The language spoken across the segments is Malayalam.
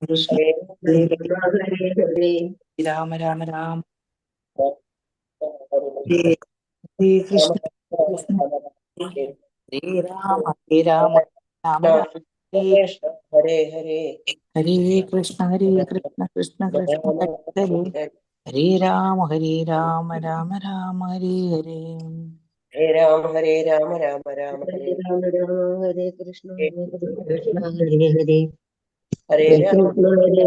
കൃഷ്ണ ഹരേ ഹരേ കൃഷ്ണ ഹരേ ഹരേ രാമ രാമ രാമ ഹരേ ഹരേ ഹരേ രാമ കൃഷ്ണ കൃഷ്ണ ഹരേ ഹരേ രാമ രാമ രാമ ഹരേ കൃഷ്ണ ഹരേ ഹരേ ഹരേ കൃഷ്ണ കൃഷ്ണ കൃഷ്ണ ഹരേ ഹരേ ഹരേ രാമ രാമ രാമ ഹരേ ഹരേ ഹരേ രാമ ഹരേ രാമ രാമ രാമ ഹരേ ഹരേ രാമ രാമ ഹരേ കൃഷ്ണ ഹരേ കൃഷ്ണ ഹരേ ഹരേ ഹരേ ഹരേ രാമ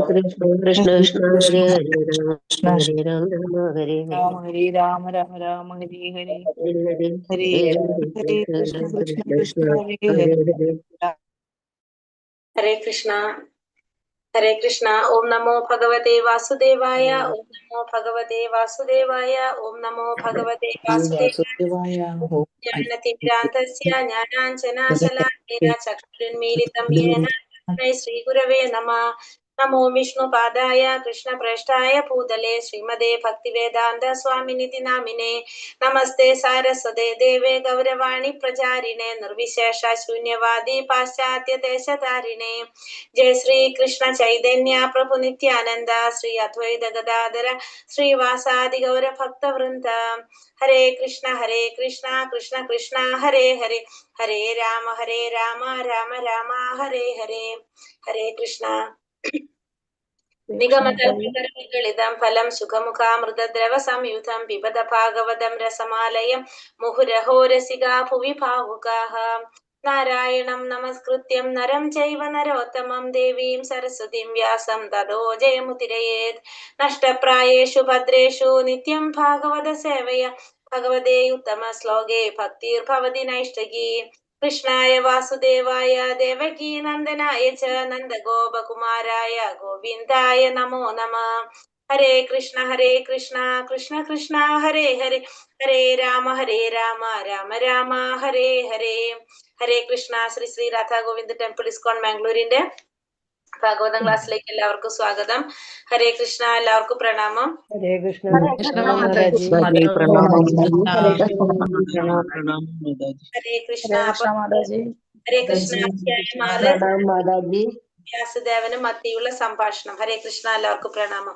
കൃഷ്ണ കൃഷ്ണ കൃഷ്ണ ഹരേ ഹരേ രാമ കൃഷ്ണ ഹരേ രാമ രാമ ഹരേ ഹരേ രാമ രാമ ഹരേ ഹരേ ഹരേ ഹരേ ഹരേ ഹരേ ഹരേ കൃഷ്ണ കൃഷ്ണ ഹരേ ഹരേ ഹരേ ഹരേ ഹരേ കൃഷ്ണ ഹരേ കൃഷ്ണ. ഓം നമോ ഭഗവതേ വാസുദേവായ. ഓം നമോ ഭഗവതേ വാസുദേവായ. ഓം നമോ ഭഗവതേ വാസുദേവായ. വാസുദേവായ ജ്ഞാനതിമിരാന്തസ്യ ജ്ഞാനാഞ്ജനാശലാകേന ചക്ഷുരുന്മീലിതം യേന തസ്മൈ ശ്രീഗുരവേ നമഃ. നമോ വിഷ്ണുപാദായ കൃഷ്ണപ്രേഷ്ഠായ ഭൂതലേ ശ്രീമതേ ഭക്തിവേദാന്ത സ്വാമിനിതി നാമിനെ. നമസ്തേ സാരസ്വതേ ദേവേ ഗൗരവാണി പ്രചാരിണേ നിർവിശേഷ ശൂന്യവാദി പാശ്ചാത്യ ദേശധാരിണേ. ജയ ശ്രീ കൃഷ്ണ ചൈതന്യ പ്രഭു നിത്യാനന്ദ ശ്രീ അദ്വൈത ഗദാധര ശ്രീവാസാദി ഗൗര ഭക്തവൃന്ദ. ഹരേ കൃഷ്ണ കൃഷ്ണ കൃഷ്ണ ഹരേ ഹരേ ഹരേ രാമ രാമ രാമ ഹരേ ഹരേ. ഹരേ കൃഷ്ണ. നിഗമകൽപതരുകളിതം ഫലം സുഖമുഖാമൃതദ്രവ സംയുതം പിബത ഭാഗവതം രസമാലയം മുഹുരഹോ രസികാ ഭുവി ഭാവുകാഃ. നാരായണം നമസ്കൃത്യം നരം ചൈവ നരോത്തമം ദേവീം സരസ്വതീം വ്യാസം തതോ ജയമുദിരയേത്. നഷ്ടപ്രായേഷു ഭദ്രേഷു നിത്യം ഭാഗവത സേവയ ഭഗവതേ ഉത്തമ ശ്ലോകേ ഭക്തിർഭവതി നൈഷ്ടകീ. കൃഷ്ണായ വാസുദേവായ ദേവകീ നന്ദനായ ച നന്ദഗോപകുമാരായ ഗോവിന്ദായ നമോ നമഃ. ഹരേ കൃഷ്ണ കൃഷ്ണ കൃഷ്ണ ഹരേ ഹരേ ഹരേ രാമ രാമ രാമ ഹരേ ഹരേ. ഹരേ കൃഷ്ണ. ശ്രീ ശ്രീ രാധാ ഗോവിന്ദ് ടെമ്പിൾ ഇസ്കോൺ മാംഗ്ലൂരിന്റെ ഭാഗവതം ക്ലാസ്സിലേക്ക് എല്ലാവർക്കും സ്വാഗതം. ഹരേ കൃഷ്ണ. എല്ലാവർക്കും പ്രണാമം. ഹരേ കൃഷ്ണ കൃഷ്ണ മാതാജി ഹരേ പ്രണാമം. ഹരേ കൃഷ്ണ. അപ്പൊ മാതാജി ഹരേ കൃഷ്ണ അധ്യായം 6 പ്രണാമം മാതാജി. വ്യാസദേവനും മത്തിയുള്ള സംഭാഷണം. ഹരേ കൃഷ്ണ. എല്ലാവർക്കും പ്രണാമം.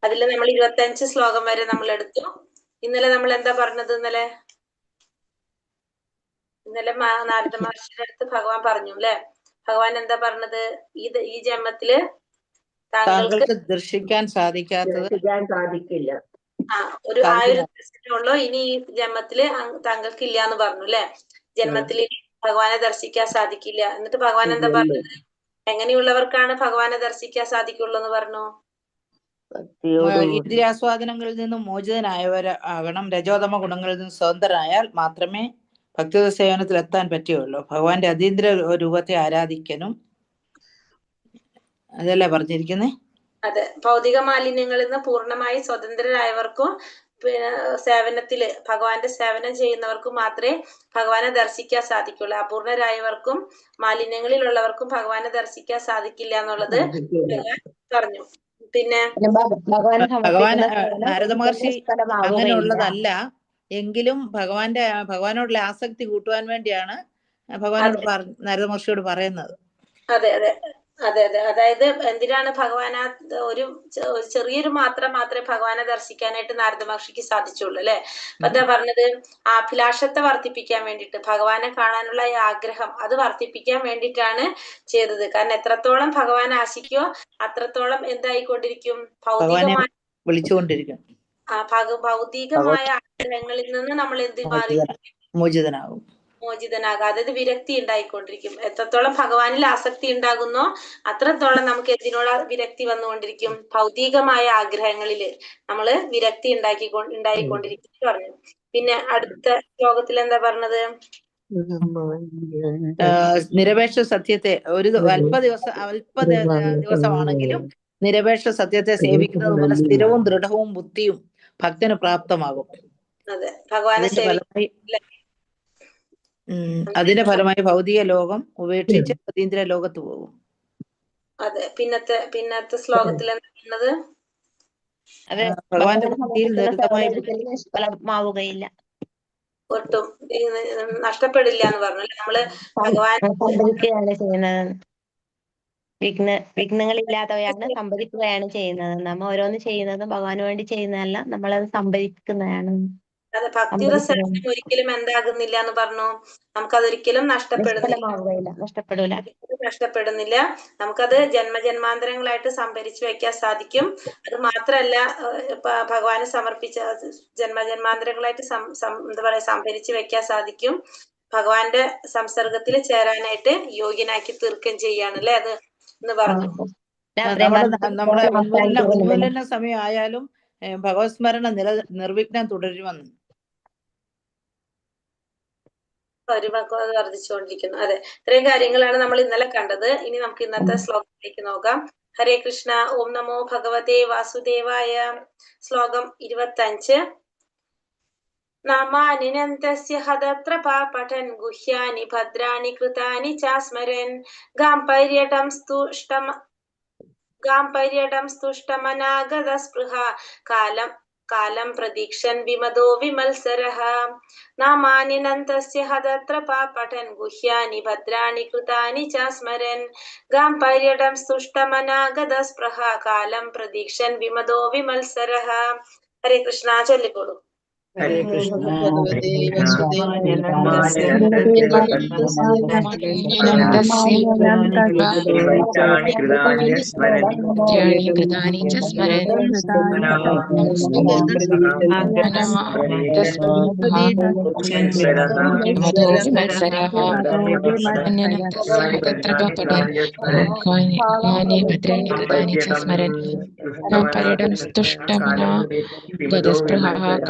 അതിൽ നമ്മൾ 25 ശ്ലോകം വരെ നമ്മൾ എടുത്തു. ഇന്നലെ നമ്മൾ എന്താ പറഞ്ഞത്? ഇന്നലെ നാരദ മഹർഷിയുടെ അടുത്ത് ഭഗവാൻ പറഞ്ഞു അല്ലെ. ഭഗവാൻ എന്താ പറഞ്ഞത്? ഈ ജന്മത്തില് താങ്കൾക്ക് ദർശിക്കാൻ സാധിക്കാത്തത് ദർശിക്കാൻ സാധിക്കില്ല. ഒരു 1000 ദിവസത്തിനുള്ളൂ ഇനി ഈ ജന്മത്തില് താങ്കൾക്ക് ഇല്ല എന്ന് പറഞ്ഞു അല്ലെ. ജന്മത്തിൽ ഭഗവാനെ ദർശിക്കാൻ സാധിക്കില്ല. എന്നിട്ട് ഭഗവാൻ എന്താ പറഞ്ഞത്? എങ്ങനെയുള്ളവർക്കാണ് ഭഗവാനെ ദർശിക്കാൻ സാധിക്കുള്ളൂ എന്ന് പറഞ്ഞു? ഇന്ദ്രിയാസ്വാദനങ്ങളിൽ നിന്നും മോചിതനായവരാകണം. രജോതമ ഗുണങ്ങളിൽ നിന്നും സ്വതന്ത്രനായാൽ മാത്രമേ ഭക്തിയുത സേവനത്തിൽ എത്താൻ പറ്റുകയുള്ളൂ. ഭഗവാന്റെ അതീന്ദ്ര രൂപത്തെ ആരാധിക്കാനും അതല്ലേ പറഞ്ഞിരിക്കുന്നേ. അതെ. ഭൗതിക മാലിന്യങ്ങളിൽ നിന്ന് പൂർണ്ണമായി സ്വതന്ത്രരായവർക്കും സേവനത്തില് ഭഗവാന്റെ സേവനം ചെയ്യുന്നവർക്കും മാത്രമേ ഭഗവാനെ ദർശിക്കാൻ സാധിക്കുള്ളൂ. അപൂർണരായവർക്കും മാലിന്യങ്ങളിലുള്ളവർക്കും ഭഗവാനെ ദർശിക്കാൻ സാധിക്കില്ല എന്നുള്ളത് ഭഗവാൻ പറഞ്ഞു. പിന്നെ ഭഗവാൻ നാരദ മഹർഷി അങ്ങനെയുള്ളതല്ല എങ്കിലും ഭഗവാനോടുള്ള ആസക്തി കൂട്ടുവാൻ വേണ്ടിയാണ് ഭഗവാനോട് നാരദ മഹർഷിയോട് പറയുന്നത്. അതെ അതെ അതെ അതെ. അതായത് എന്തിനാണ് ഭഗവാനെ ഒരു ചെറിയൊരു മാത്രമേ ഭഗവാനെ ദർശിക്കാനായിട്ട് നാരദ മഹർഷിക്ക് സാധിച്ചുള്ളൂ അല്ലെ. അപ്പൊ എന്താ പറഞ്ഞത്? ആ അഭിലാഷത്തെ വർദ്ധിപ്പിക്കാൻ വേണ്ടിയിട്ട്, ഭഗവാനെ കാണാനുള്ള ഈ ആഗ്രഹം അത് വർദ്ധിപ്പിക്കാൻ വേണ്ടിയിട്ടാണ് ചെയ്തത്. കാരണം എത്രത്തോളം ഭഗവാൻ ആശിക്കോ അത്രത്തോളം എന്തായിക്കൊണ്ടിരിക്കും? ഭൗതികമായ വിളിച്ചുകൊണ്ടിരിക്കും. ഭൗതികമായ ആഗ്രഹങ്ങളിൽ നിന്ന് നമ്മൾ മോചിതനാകും. അതായത് വിരക്തി ഉണ്ടായിക്കൊണ്ടിരിക്കും. എത്രത്തോളം ഭഗവാനിൽ ആസക്തി ഉണ്ടാകുന്നോ അത്രത്തോളം നമുക്ക് എന്തിനോട് വിരക്തി വന്നുകൊണ്ടിരിക്കും? ഭൗതികമായ ആഗ്രഹങ്ങളില് നമ്മള് വിരക്തി ഉണ്ടായിക്കൊണ്ടിരിക്കും പറഞ്ഞു. പിന്നെ അടുത്ത ശ്ലോകത്തിൽ എന്താ പറഞ്ഞത്? നിരപേക്ഷ സത്യത്തെ ഒരു അല്പ ദിവസമാണെങ്കിലും നിരപേക്ഷ സത്യത്തെ സേവിക്കുന്നത് പോലെ സ്ഥിരവും ദൃഢവും ബുദ്ധിയും ഭക്തന് പ്രാപ്തമാകും. അതെ. ഭഗവാനെ അതിന്റെ ഫലമായി ഭൗതിക ലോകം ഉപേക്ഷിച്ച് അതീന്ദ്ര ലോകത്ത് പോകും. അതെ. പിന്നത്തെ ശ്ലോകത്തിൽ എന്താ പറയുന്നത്? ഭഗവാന്റെ ഭക്തിയിൽ നിരന്തരമായി നിഷ്ഫലമാവുകയില്ല, ഒട്ടും നഷ്ടപ്പെടില്ല എന്ന് പറഞ്ഞു. നമ്മള് ഭഗവാൻ സംഭവിക്കുകയാണ് ചെയ്യുന്നത്. വിഘ്നങ്ങളില്ലാത്തവയാണ് സംഭരിക്കുകയാണ് ചെയ്യുന്നത്. നമ്മ ഓരോന്ന് ചെയ്യുന്നതും ഭഗവാന് വേണ്ടി ചെയ്യുന്നതല്ല, നമ്മളത് സംഭരിക്കുന്നതാണ്. അത് ഭക്തിയുടെ സേവനം ഒരിക്കലും എന്താകുന്നില്ല എന്ന് പറഞ്ഞു, നമുക്കതൊരിക്കലും നിഷ്ഫലമാവുകയില്ല, നഷ്ടപ്പെടില്ല. നഷ്ടപ്പെടുന്നില്ല. നമുക്കത് ജന്മജന്മാന്തരങ്ങളായിട്ട് സംഭരിച്ചു വെക്കാൻ സാധിക്കും. അത് മാത്രല്ല ഭഗവാന് സമർപ്പിച്ച ജന്മജന്മാന്തരങ്ങളായിട്ട് എന്താ പറയാ സംഭരിച്ചു വെക്കാൻ സാധിക്കും. ഭഗവാന്റെ സംസർഗത്തിൽ ചേരാനായിട്ട് യോഗ്യനാക്കി തീർക്കുകയും ചെയ്യാണ് അല്ലെ അത് എന്ന് പറഞ്ഞു. നമ്മുടെ ഉന്മൂലന സമയം ആയാലും ഭഗവത് സ്മരണ നിർവിഘ്നം തുടരുമെന്ന് പരിപക്വത വർദ്ധിച്ചുകൊണ്ടിരിക്കുന്നു. അതെ, ഇത്രയും കാര്യങ്ങളാണ് നമ്മൾ ഇന്നലെ കണ്ടത്. ഇനി നമുക്ക് ഇന്നത്തെ ശ്ലോകത്തിലേക്ക് നോക്കാം. ഹരേ കൃഷ്ണ. ഓം നമോ ഭഗവതേ വാസുദേവായ. ശ്ലോകം 25. നാമാനിനന്തസ്യ ഹതത്രപാ പഠൻ ഗുഹ്യാനി ഭദ്രാണി കൃതാനി ചാസ്മരൻ ഗാംപര്യടം സ്തുഷ്ടമനാഗതസ്പൃഹ കാലം പ്രതീക്ഷൻ വിമദോ വിമത്സരഃ. നാമാനിനന്തസ്യ ഹതത്രപാ പഠൻ ഗുഹ്യാനി ഭദ്രാണി കൃതാനി ചാസ്മരൻ ഗാംപര്യടം സ്തുഷ്ടമനാഗതസ്പൃഹ കാലം പ്രതീക്ഷൻ വിമദോ വിമത്സരഃ. ഹരേ കൃഷ്ണ. ചൊല്ലിക്കോളൂ. ഹരേ കൃഷ്ണ.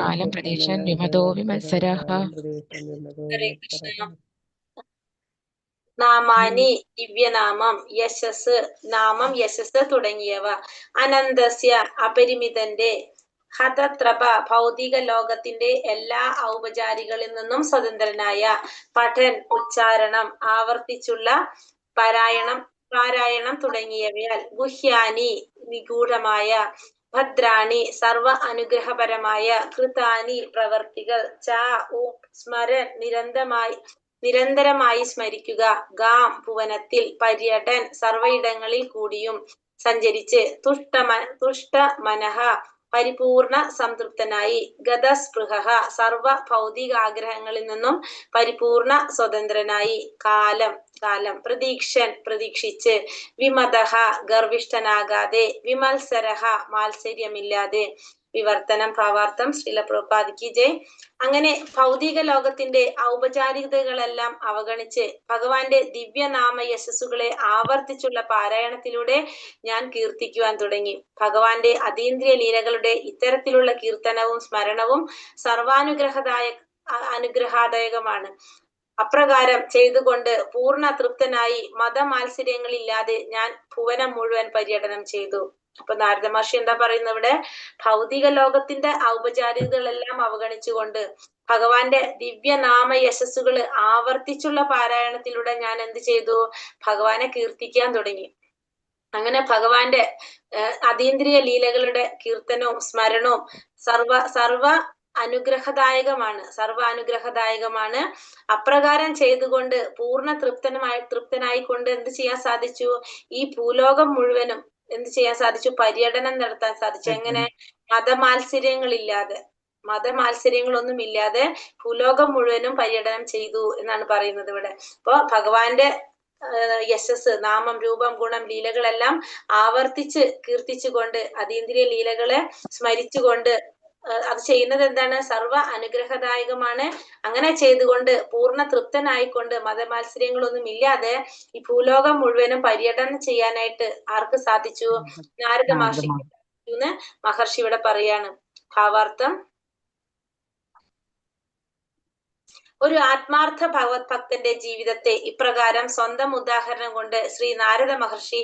കാലം പ്രതീക്ഷൻ വിമദോ വിമത്സരഃ. ഹരേ കൃഷ്ണ. നാമാനി ദിവ്യനാമം, യശസ് നാമം, യശസ് തുടങ്ങിയവ, അനന്തസ്യ അപരിമിതന്റെ, ഹതത്രപ ഭൗതിക ലോകത്തിന്റെ എല്ലാ ഔപചാരികളിൽ നിന്നും സ്വതന്ത്രനായ, പഠൻ ഉച്ചാരണം, ആവർത്തിച്ചുള്ള പാരായണം തുടങ്ങിയവയാൽ, ഗുഹ്യാനി നിഗൂഢമായ, ഭദ്രാണി സർവ അനുഗ്രഹപരമായ, കൃതാനി പ്രവർത്തികൾ, സ്മരൻ നിരന്തരമായി സ്മരിക്കുക, ഗാം ഭുവനത്തിൽ, പര്യടൻ സർവയിടങ്ങളിൽ കൂടിയും സഞ്ചരിച്ച്, തുഷ്ടമനഃ പരിപൂർണ സംതൃപ്തനായി, ഗതസ്പൃഹ സർവ ഭൗതികാഗ്രഹങ്ങളിൽ നിന്നും പരിപൂർണ സ്വതന്ത്രനായി, കാലം പ്രതീക്ഷിച്ച്, വിമതഃ ഗർവിഷ്ഠനാകാതെ, വിമത്സരഃ മാത്സര്യമില്ലാതെ. വിവർത്തനം ഭാവാർത്ഥം. ശ്രീല പ്രഭുപാദിക്ക് ജയ്. അങ്ങനെ ഭൗതിക ലോകത്തിന്റെ ഔപചാരികതകളെല്ലാം അവഗണിച്ച് ഭഗവാന്റെ ദിവ്യനാമ യശസ്സുകളെ ആവർത്തിച്ചുള്ള പാരായണത്തിലൂടെ ഞാൻ കീർത്തിക്കുവാൻ തുടങ്ങി. ഭഗവാന്റെ അതീന്ദ്രിയ ലീലകളുടെ ഇത്തരത്തിലുള്ള കീർത്തനവും സ്മരണവും അനുഗ്രഹാദായകമാണ്. അപ്രകാരം ചെയ്തുകൊണ്ട് പൂർണ്ണ തൃപ്തനായി മതമാത്സര്യങ്ങളില്ലാതെ ഞാൻ ഭുവനം മുഴുവൻ പര്യടനം ചെയ്തു. അപ്പൊ നാരദ മഹർഷി എന്താ പറയുന്നത് ഇവിടെ? ഭൗതിക ലോകത്തിന്റെ ഔപചാരികതകളെല്ലാം അവഗണിച്ചുകൊണ്ട് ഭഗവാന്റെ ദിവ്യനാമ യശസ്സുകൾ ആവർത്തിച്ചുള്ള പാരായണത്തിലൂടെ ഞാൻ എന്ത് ചെയ്തു? ഭഗവാനെ കീർത്തിക്കാൻ തുടങ്ങി. അങ്ങനെ ഭഗവാന്റെ അതീന്ദ്രിയ ലീലകളുടെ കീർത്തനവും സ്മരണവും സർവ അനുഗ്രഹദായകമാണ്. അപ്രകാരം ചെയ്തുകൊണ്ട് പൂർണ്ണ തൃപ്തനായിക്കൊണ്ട് എന്ത് ചെയ്യാൻ സാധിച്ചു? ഈ ഭൂലോകം മുഴുവനും എന്ത് ചെയ്യാൻ സാധിച്ചു? പര്യടനം നടത്താൻ സാധിച്ചു. എങ്ങനെ? മതമാത്സര്യങ്ങളൊന്നുമില്ലാതെ ഭൂലോകം മുഴുവനും പര്യടനം ചെയ്തു എന്നാണ് പറയുന്നത് ഇവിടെ. അപ്പൊ ഭഗവാന്റെ യശസ്, നാമം, രൂപം, ഗുണം, ലീലകളെല്ലാം ആവർത്തിച്ച് കീർത്തിച്ചുകൊണ്ട് അതീന്ദ്രിയ ലീലകളെ സ്മരിച്ചുകൊണ്ട് അത് ചെയ്യുന്നത് എന്താണ്? സർവ അനുഗ്രഹദായകമാണ്. അങ്ങനെ ചെയ്തുകൊണ്ട് പൂർണ്ണ തൃപ്തനായിക്കൊണ്ട് മതമാത്സര്യങ്ങളൊന്നും ഇല്ലാതെ ഈ ഭൂലോകം മുഴുവനും പര്യടനം ചെയ്യാനായിട്ട് ആർക്ക് സാധിച്ചു? നാരദ മഹർഷി ഇവിടെ പറയാണ്. ഭാവാർത്ഥം. ഒരു ആത്മാർത്ഥ ഭഗവത് ഭക്തന്റെ ജീവിതത്തെ ഇപ്രകാരം സ്വന്തം ഉദാഹരണം കൊണ്ട് ശ്രീ നാരദ മഹർഷി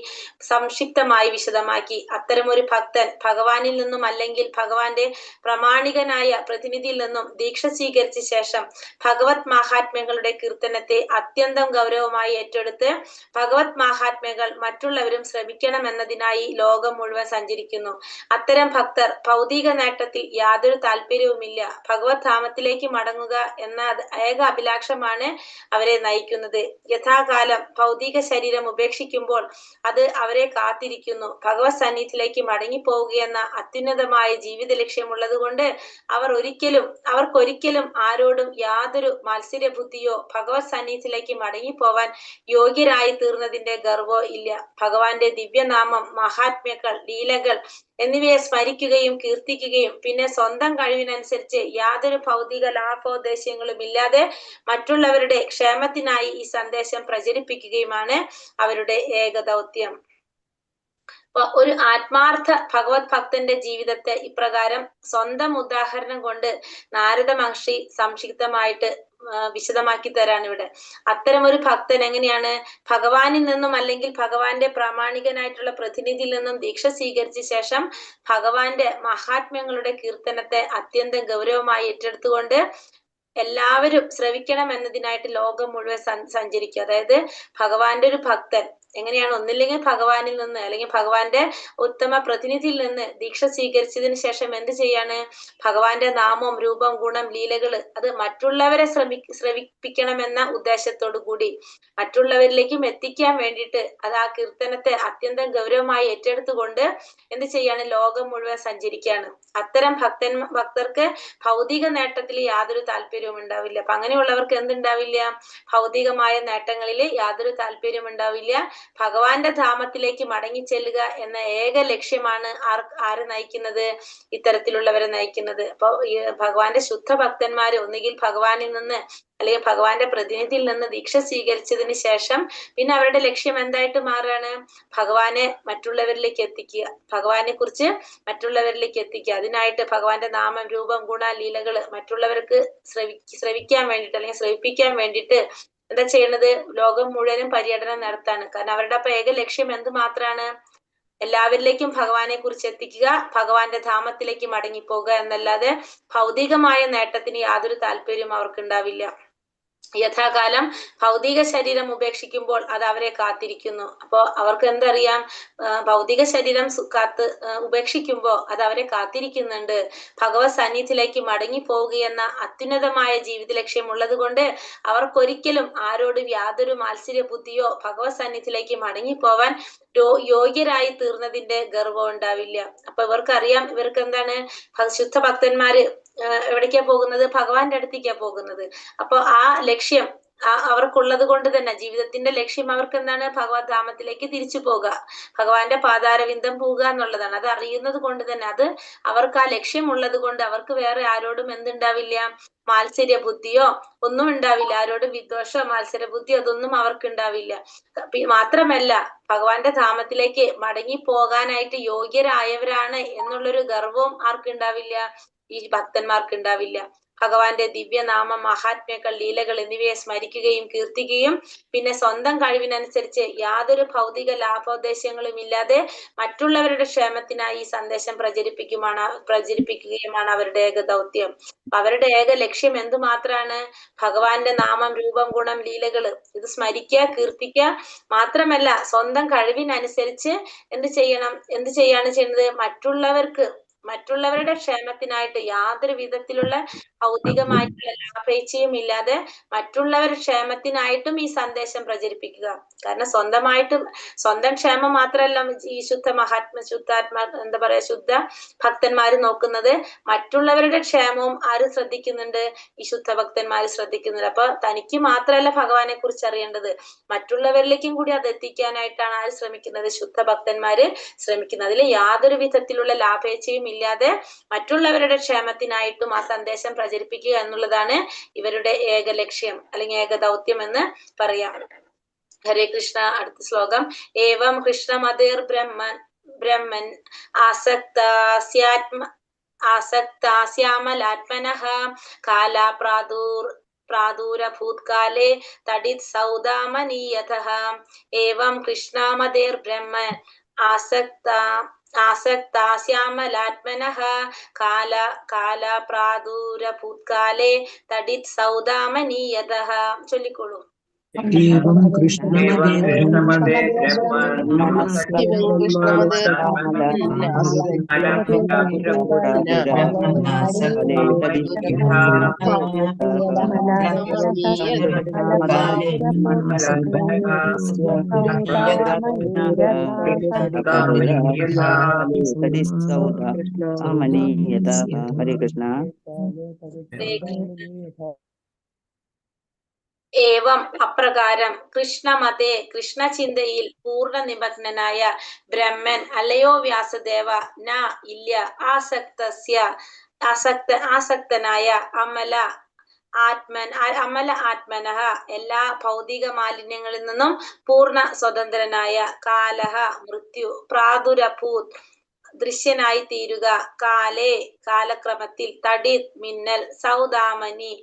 സംക്ഷിപ്തമായി വിശദമാക്കി. അത്തരമൊരു ഭക്തൻ ഭഗവാനിൽ നിന്നും അല്ലെങ്കിൽ ഭഗവാന്റെ പ്രാമാണികനായ പ്രതിനിധിയിൽ നിന്നും ദീക്ഷ സ്വീകരിച്ച ശേഷം ഭഗവത് മാഹാത്മ്യങ്ങളുടെ കീർത്തനത്തെ അത്യന്തം ഗൗരവമായി ഏറ്റെടുത്ത് ഭഗവത് മാഹാത്മ്യങ്ങൾ മറ്റുള്ളവരും ശ്രമിക്കണമെന്നതിനായി ലോകം മുഴുവൻ സഞ്ചരിക്കുന്നു. അത്തരം ഭക്തർ ഭൗതിക നേട്ടത്തിൽ യാതൊരു താല്പര്യവുമില്ല. ഭഗവത് ധാമത്തിലേക്ക് മടങ്ങുക ഏക അഭിലാഷമാണ് അവരെ നയിക്കുന്നത്. യഥാകാലം ഭൗതിക ശരീരം ഉപേക്ഷിക്കുമ്പോൾ അത് അവരെ കാത്തിരിക്കുന്നു. ഭഗവത് സന്നിധിയിലേക്ക് മടങ്ങിപ്പോവുകയെന്ന അത്യുന്നതമായ ജീവിത ലക്ഷ്യമുള്ളത് കൊണ്ട് അവർക്കൊരിക്കലും ആരോടും യാതൊരു മത്സരബുദ്ധിയോ ഭഗവത് സന്നിധിയിലേക്ക് മടങ്ങിപ്പോവാൻ യോഗ്യരായി തീർന്നതിന്റെ ഗർവോ ഇല്ല. ഭഗവാന്റെ ദിവ്യനാമം, മഹാത്മ്യങ്ങൾ, ലീലകൾ എന്നിവയെ സ്മരിക്കുകയും കീർത്തിക്കുകയും പിന്നെ സ്വന്തം കഴിവിനനുസരിച്ച് യാതൊരു ഭൗതിക ലാഭോദ്ദേശ്യങ്ങളും ഇല്ലാതെ മറ്റുള്ളവരുടെ ക്ഷേമത്തിനായി ഈ സന്ദേശം പ്രചരിപ്പിക്കുകയുമാണ് അവരുടെ ഏക ദൗത്യം. ഒരു ആത്മാർത്ഥ ഭഗവത് ഭക്തന്റെ ജീവിതത്തെ ഇപ്രകാരം സ്വന്തം ഉദാഹരണം കൊണ്ട് നാരദ മഹർഷി സംക്ഷിപ്തമായിട്ട് വിശദമാക്കി തരാണ് ഇവിടെ. അത്തരം ഒരു ഭക്തൻ എങ്ങനെയാണ് ഭഗവാനിൽ നിന്നും അല്ലെങ്കിൽ ഭഗവാന്റെ പ്രാമാണികനായിട്ടുള്ള പ്രതിനിധിയിൽ നിന്നും ദീക്ഷ സ്വീകരിച്ച ശേഷം ഭഗവാന്റെ മഹാത്മ്യങ്ങളുടെ കീർത്തനത്തെ അത്യന്തം ഗൗരവമായി ഏറ്റെടുത്തുകൊണ്ട് എല്ലാവരും ശ്രവിക്കണം എന്നതിനായിട്ട് ലോകം മുഴുവൻ സഞ്ചരിക്കുക. അതായത് ഭഗവാന്റെ ഒരു ഭക്തൻ എങ്ങനെയാണ് ഒന്നില്ലെങ്കിൽ ഭഗവാനിൽ നിന്ന് അല്ലെങ്കിൽ ഭഗവാന്റെ ഉത്തമ പ്രതിനിധിയിൽ നിന്ന് ദീക്ഷ സ്വീകരിച്ചതിന് ശേഷം എന്ത് ചെയ്യാണ്? ഭഗവാന്റെ നാമം, രൂപം, ഗുണം, ലീലകള് അത് മറ്റുള്ളവരെ ശ്രവിപ്പിക്കണമെന്ന ഉദ്ദേശത്തോടു കൂടി മറ്റുള്ളവരിലേക്കും എത്തിക്കാൻ വേണ്ടിയിട്ട് അത് ആ കീർത്തനത്തെ അത്യന്തം ഗൗരവമായി ഏറ്റെടുത്തുകൊണ്ട് എന്ത് ചെയ്യാണ്? ലോകം മുഴുവൻ സഞ്ചരിക്കുകയാണ്. അത്തരം ഭക്തർക്ക് ഭൗതിക നേട്ടത്തിൽ യാതൊരു താല്പര്യവും ഉണ്ടാവില്ല. അപ്പൊ അങ്ങനെയുള്ളവർക്ക് എന്തുണ്ടാവില്ല? ഭൗതികമായ നേട്ടങ്ങളിൽ യാതൊരു താല്പര്യം ഉണ്ടാവില്ല. ഭഗവാന്റെ ധാമത്തിലേക്ക് മടങ്ങി ചെല്ലുക എന്ന ഏക ലക്ഷ്യമാണ് ആര് നയിക്കുന്നത്? ഇത്തരത്തിലുള്ളവരെ നയിക്കുന്നത്. അപ്പൊ ഈ ഭഗവാന്റെ ശുദ്ധ ഭക്തന്മാര് ഒന്നുകിൽ ഭഗവാനിൽ നിന്ന് അല്ലെങ്കിൽ ഭഗവാന്റെ പ്രതിനിധിയിൽ നിന്ന് ദീക്ഷ സ്വീകരിച്ചതിന് ശേഷം പിന്നെ അവരുടെ ലക്ഷ്യം എന്തായിട്ട് മാറുകയാണ്? ഭഗവാനെ മറ്റുള്ളവരിലേക്ക് എത്തിക്കുക, ഭഗവാനെ കുറിച്ച് മറ്റുള്ളവരിലേക്ക് എത്തിക്കുക. അതിനായിട്ട് ഭഗവാന്റെ നാമം, രൂപം, ഗുണ, ലീലകള് മറ്റുള്ളവർക്ക് ശ്രവിക്കാൻ വേണ്ടിയിട്ട് അല്ലെങ്കിൽ ശ്രവിപ്പിക്കാൻ വേണ്ടിയിട്ട് എന്താ ചെയ്യണത്? ലോകം മുഴുവനും പര്യടനം നടത്താണ്. കാരണം അവരുടെ അപ്പൊ ഏക ലക്ഷ്യം എന്ത് മാത്രാണ്? എല്ലാവരിലേക്കും ഭഗവാനെ കുറിച്ച് എത്തിക്കുക, ഭഗവാന്റെ ധാമത്തിലേക്ക് മടങ്ങിപ്പോകുക എന്നല്ലാതെ ഭൗതികമായ നേട്ടത്തിന് യാതൊരു താല്പര്യവും അവർക്കുണ്ടാവില്ല. യഥാകാലം ഭൗതിക ശരീരം ഉപേക്ഷിക്കുമ്പോൾ അത് അവരെ കാത്തിരിക്കുന്നു. അപ്പോ അവർക്ക് എന്തറിയാം? ഭൗതിക ശരീരം ഉപേക്ഷിക്കുമ്പോൾ അത് അവരെ കാത്തിരിക്കുന്നുണ്ട്. ഭഗവത് സന്നിധിയിലേക്ക് മടങ്ങി പോവുകയെന്ന അത്യുന്നതമായ ജീവിത ലക്ഷ്യം ഉള്ളത് കൊണ്ട് അവർക്കൊരിക്കലും ആരോടും യാതൊരു മാത്സര്യ ബുദ്ധിയോ ഭഗവത് സന്നിധിയിലേക്ക് മടങ്ങി പോവാൻ യോഗ്യരായി തീർന്നതിന്റെ ഗർവം ഉണ്ടാവില്ല. അപ്പൊ ഇവർക്കറിയാം ഇവർക്ക് എന്താണ്? ശുദ്ധ ഭക്തന്മാര് എവിടേക്കാ പോകുന്നത്? ഭഗവാന്റെ അടുത്തേക്കാ പോകുന്നത്. അപ്പൊ ആ ലക്ഷ്യം അവർക്കുള്ളത് കൊണ്ട് തന്നെ ജീവിതത്തിന്റെ ലക്ഷ്യം അവർക്ക് എന്താണ്? ഭഗവത് ധാമത്തിലേക്ക് തിരിച്ചു പോകുക, ഭഗവാന്റെ പാതാരവിന്ദം പോവുക എന്നുള്ളതാണ്. അത് അറിയുന്നത് കൊണ്ട് തന്നെ അത് അവർക്ക് ആ ലക്ഷ്യം ഉള്ളത് കൊണ്ട് അവർക്ക് വേറെ ആരോടും എന്തുണ്ടാവില്ല? മാത്സര്യ ബുദ്ധിയോ ഒന്നും ഉണ്ടാവില്ല. ആരോടും വിദ്വേഷമോ മാത്സര്യ ബുദ്ധിയോ അതൊന്നും അവർക്ക് ഉണ്ടാവില്ല. മാത്രമല്ല ഭഗവാന്റെ ധാമത്തിലേക്ക് മടങ്ങി പോകാനായിട്ട് യോഗ്യരായവരാണ് എന്നുള്ളൊരു ഗർവവും ആർക്കുണ്ടാവില്ല? ഈ ഭക്തന്മാർക്ക് ഉണ്ടാവില്ല. ഭഗവാന്റെ ദിവ്യനാമം, മഹാത്മ്യങ്ങൾ, ലീലകൾ എന്നിവയെ സ്മരിക്കുകയും കീർത്തിക്കുകയും പിന്നെ സ്വന്തം കഴിവിനനുസരിച്ച് യാതൊരു ഭൗതിക ലാഭോദ്ദേശ്യങ്ങളും ഇല്ലാതെ മറ്റുള്ളവരുടെ ക്ഷേമത്തിനായി ഈ സന്ദേശം പ്രചരിപ്പിക്കുകയുമാണ് അവരുടെ ഏക ദൗത്യം. അവരുടെ ഏക ലക്ഷ്യം എന്തുമാത്രമാണ്? ഭഗവാന്റെ നാമം, രൂപം, ഗുണം, ലീലകള് ഇത് സ്മരിക്കുക, കീർത്തിക്കുക. മാത്രമല്ല സ്വന്തം കഴിവിനനുസരിച്ച് എന്ത് ചെയ്യാണ് ചെയ്യുന്നത്? മറ്റുള്ളവരുടെ ക്ഷേമത്തിനായിട്ട് യാതൊരു വിധത്തിലുള്ള ഭൗതികമായിട്ടുള്ള ലാഭേച്ഛയും ഇല്ലാതെ മറ്റുള്ളവരുടെ ക്ഷേമത്തിനായിട്ടും ഈ സന്ദേശം പ്രചരിപ്പിക്കുക. കാരണം സ്വന്തം ക്ഷേമം മാത്രമല്ല ഈ ശുദ്ധ ഭക്തന്മാര് നോക്കുന്നത്, മറ്റുള്ളവരുടെ ക്ഷേമവും ആര് ശ്രദ്ധിക്കുന്നുണ്ട്? ഈ ശുദ്ധ ഭക്തന്മാര് ശ്രദ്ധിക്കുന്നുണ്ട്. അപ്പൊ തനിക്ക് മാത്രമല്ല ഭഗവാനെ കുറിച്ച് അറിയേണ്ടത്, മറ്റുള്ളവരിലേക്കും കൂടി അത് എത്തിക്കാനായിട്ടാണ് ആര് ശ്രമിക്കുന്നത്? ശുദ്ധ ഭക്തന്മാര് ശ്രമിക്കുന്നത്. അതിൽ യാതൊരു വിധത്തിലുള്ള ലാഭേച്ഛയും ഇല്ലാതെ മറ്റുള്ളവരുടെ ക്ഷേമത്തിനായിട്ടും ആ സന്ദേശം പ്രചരിപ്പിക്കുക എന്നുള്ളതാണ് ഇവരുടെ ഏക ലക്ഷ്യം അല്ലെങ്കിൽ ഏക ദൗത്യം എന്ന് പറയാം. ഹരേ കൃഷ്ണ. അടുത്ത ശ്ലോകം. ഏവം കൃഷ്ണമതിർ ബ്രഹ്മൻ ആസക്താസ്യാമലാത്മനഃ കാലാ പ്രാദുരഭൂത്കാലേ തടിത് സൗദാമനീയതഃ. ഏവം കൃഷ്ണമതിർ ബ്രഹ്മൻ ആസക്താസ്യാമലാത്മനഃ കാലാ പ്രാദുരഭൂത്കാലേ തടിത് സൗദാമനീയതഃ. ചൊല്ലിക്കോളൂ. एवं कृष्णमदे कृष्णमदे ब्रह्मणस्त्वं कृष्णमदे हरे कृष्ण। ഏവം അപ്രകാരം കൃഷ്ണമതേ കൃഷ്ണചിന്തയിൽ പൂർണ്ണ നിമഗ്നനായ ബ്രഹ്മൻ അല്ലയോ വ്യാസദേവ ന ഇല്ല ആസക്തനായ അമല ആത്മനഃ എല്ലാ ഭൗതിക മാലിന്യങ്ങളിൽ നിന്നും പൂർണ്ണ സ്വതന്ത്രനായ കാലഹ മൃത്യു പ്രാദുരഭൂത് ദൃശ്യനായി തീരുക കാലേ കാലക്രമത്തിൽ തടിത് മിന്നൽ സൗദാമനി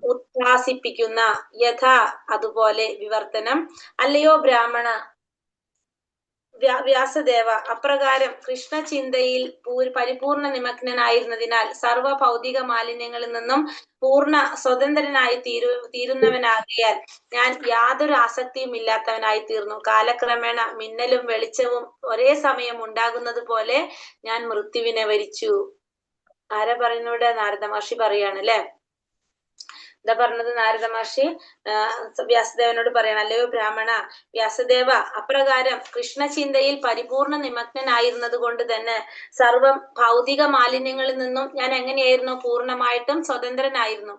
ഉദ്ഭാസിപ്പിക്കുന്ന യഥാ അതുപോലെ വിവർത്തനം അല്ലയോ ബ്രാഹ്മണ വ്യാസദേവ അപ്രകാരം കൃഷ്ണചിന്തയിൽ പരിപൂർണ നിമഗ്നനായിരുന്നതിനാൽ സർവ ഭൗതിക മാലിന്യങ്ങളിൽ നിന്നും പൂർണ്ണ സ്വതന്ത്രനായി തീരുന്നവനാകിയാൽ ഞാൻ യാതൊരു ആസക്തിയും ഇല്ലാത്തവനായി തീർന്നു. കാലക്രമേണ മിന്നലും വെളിച്ചവും ഒരേ സമയം ഉണ്ടാകുന്നത് പോലെ ഞാൻ മൃത്യുവിനെ വരിച്ചു. ആരാ പറയുന്നൂടെ? നാരദ മഹർഷി പറയാണ് അല്ലെ. എന്താ പറഞ്ഞത്? നാരദ മഹർഷി വ്യാസദേവനോട് പറയണം, അല്ലയോ ബ്രാഹ്മണ വ്യാസദേവ അപ്രകാരം കൃഷ്ണചിന്തയിൽ പരിപൂർണ നിമഗ്നനായിരുന്നത് കൊണ്ട് തന്നെ സർവം ഭൗതിക മാലിന്യങ്ങളിൽ നിന്നും ഞാൻ എങ്ങനെയായിരുന്നു? പൂർണ്ണമായിട്ടും സ്വതന്ത്രനായിരുന്നു.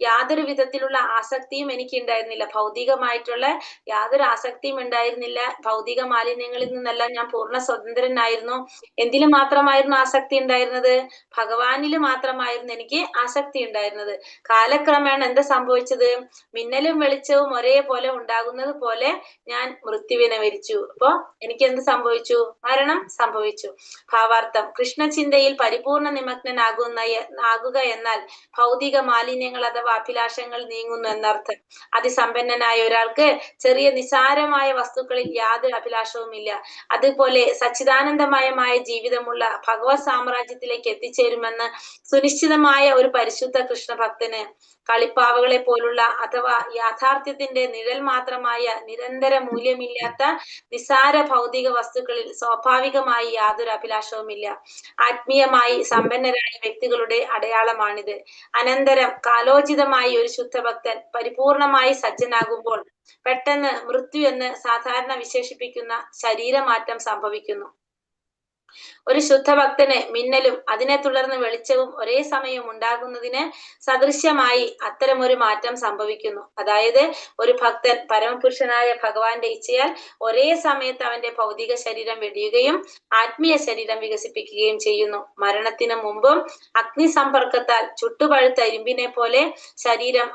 യാതൊരു വിധത്തിലുള്ള ആസക്തിയും എനിക്ക് ഉണ്ടായിരുന്നില്ല. ഭൗതികമായിട്ടുള്ള യാതൊരു ആസക്തിയും ഉണ്ടായിരുന്നില്ല. ഭൗതിക മാലിന്യങ്ങളിൽ നിന്നെല്ലാം ഞാൻ പൂർണ്ണ സ്വതന്ത്രനായിരുന്നു. എന്തിലും മാത്രമായിരുന്നു ആസക്തി ഉണ്ടായിരുന്നത്? ഭഗവാനില് മാത്രമായിരുന്നു എനിക്ക് ആസക്തി ഉണ്ടായിരുന്നത്. കാലക്രമേണ എന്താ സംഭവിച്ചത്? മിന്നലും വെളിച്ചവും ഒരേപോലെ ഉണ്ടാകുന്നത് പോലെ ഞാൻ മൃത്യുവിനെ വരിച്ചു. അപ്പൊ എനിക്ക് എന്ത് സംഭവിച്ചു? മരണം സംഭവിച്ചു. ഭാവാർത്ഥം: കൃഷ്ണചിന്തയിൽ പരിപൂർണ നിമഗ്നനാകുക എന്നാൽ ഭൗതിക മാലിന്യങ്ങൾ അഥവാ അഭിലാഷങ്ങൾ നീങ്ങുന്നു എന്നർത്ഥം. അതിസമ്പന്നനായ ഒരാൾക്ക് ചെറിയ നിസാരമായ വസ്തുക്കളിൽ യാതൊരു അഭിലാഷവുമില്ല. അതുപോലെ സച്ചിദാനന്ദമയമായ ജീവിതമുള്ള ഭഗവത് സാമ്രാജ്യത്തിലേക്ക് എത്തിച്ചേരുമെന്ന് സുനിശ്ചിതമായ ഒരു പരിശുദ്ധ കൃഷ്ണഭക്തന് കളിപ്പാവകളെ പോലുള്ള അഥവാ യാഥാർത്ഥ്യത്തിന്റെ നിഴൽ മാത്രമായ നിരന്തര മൂല്യമില്ലാത്ത നിസാര ഭൗതിക വസ്തുക്കളിൽ സ്വാഭാവികമായി യാതൊരു അഭിലാഷവുമില്ല. ആത്മീയമായി സമ്പന്നരായ വ്യക്തികളുടെ അടയാളമാണിത്. അനന്തരം കാലോചിതമായി ഒരു ശുദ്ധഭക്തൻ പരിപൂർണമായി സജ്ജനാകുമ്പോൾ പെട്ടെന്ന് മൃത്യു എന്ന് സാധാരണ വിശേഷിപ്പിക്കുന്ന ശരീരമാറ്റം സംഭവിക്കുന്നു. ഒരു ശുദ്ധഭക്തന് മിന്നലും അതിനെ തുടർന്ന് വെളിച്ചവും ഒരേ സമയം ഉണ്ടാകുന്നതിന് സദൃശ്യമായി അത്തരമൊരു മാറ്റം സംഭവിക്കുന്നു. അതായത് ഒരു ഭക്തൻ പരമപുരുഷനായ ഭഗവാന്റെ ഇച്ഛയാൽ ഒരേ സമയത്ത് അവന്റെ ഭൗതിക ശരീരം വെടിയുകയും ആത്മീയ ശരീരം വികസിപ്പിക്കുകയും ചെയ്യുന്നു. മരണത്തിന് മുമ്പും അഗ്നി സമ്പർക്കത്താൽ ചുട്ടുപഴുത്ത ഇരുമ്പിനെ പോലെ ശരീരം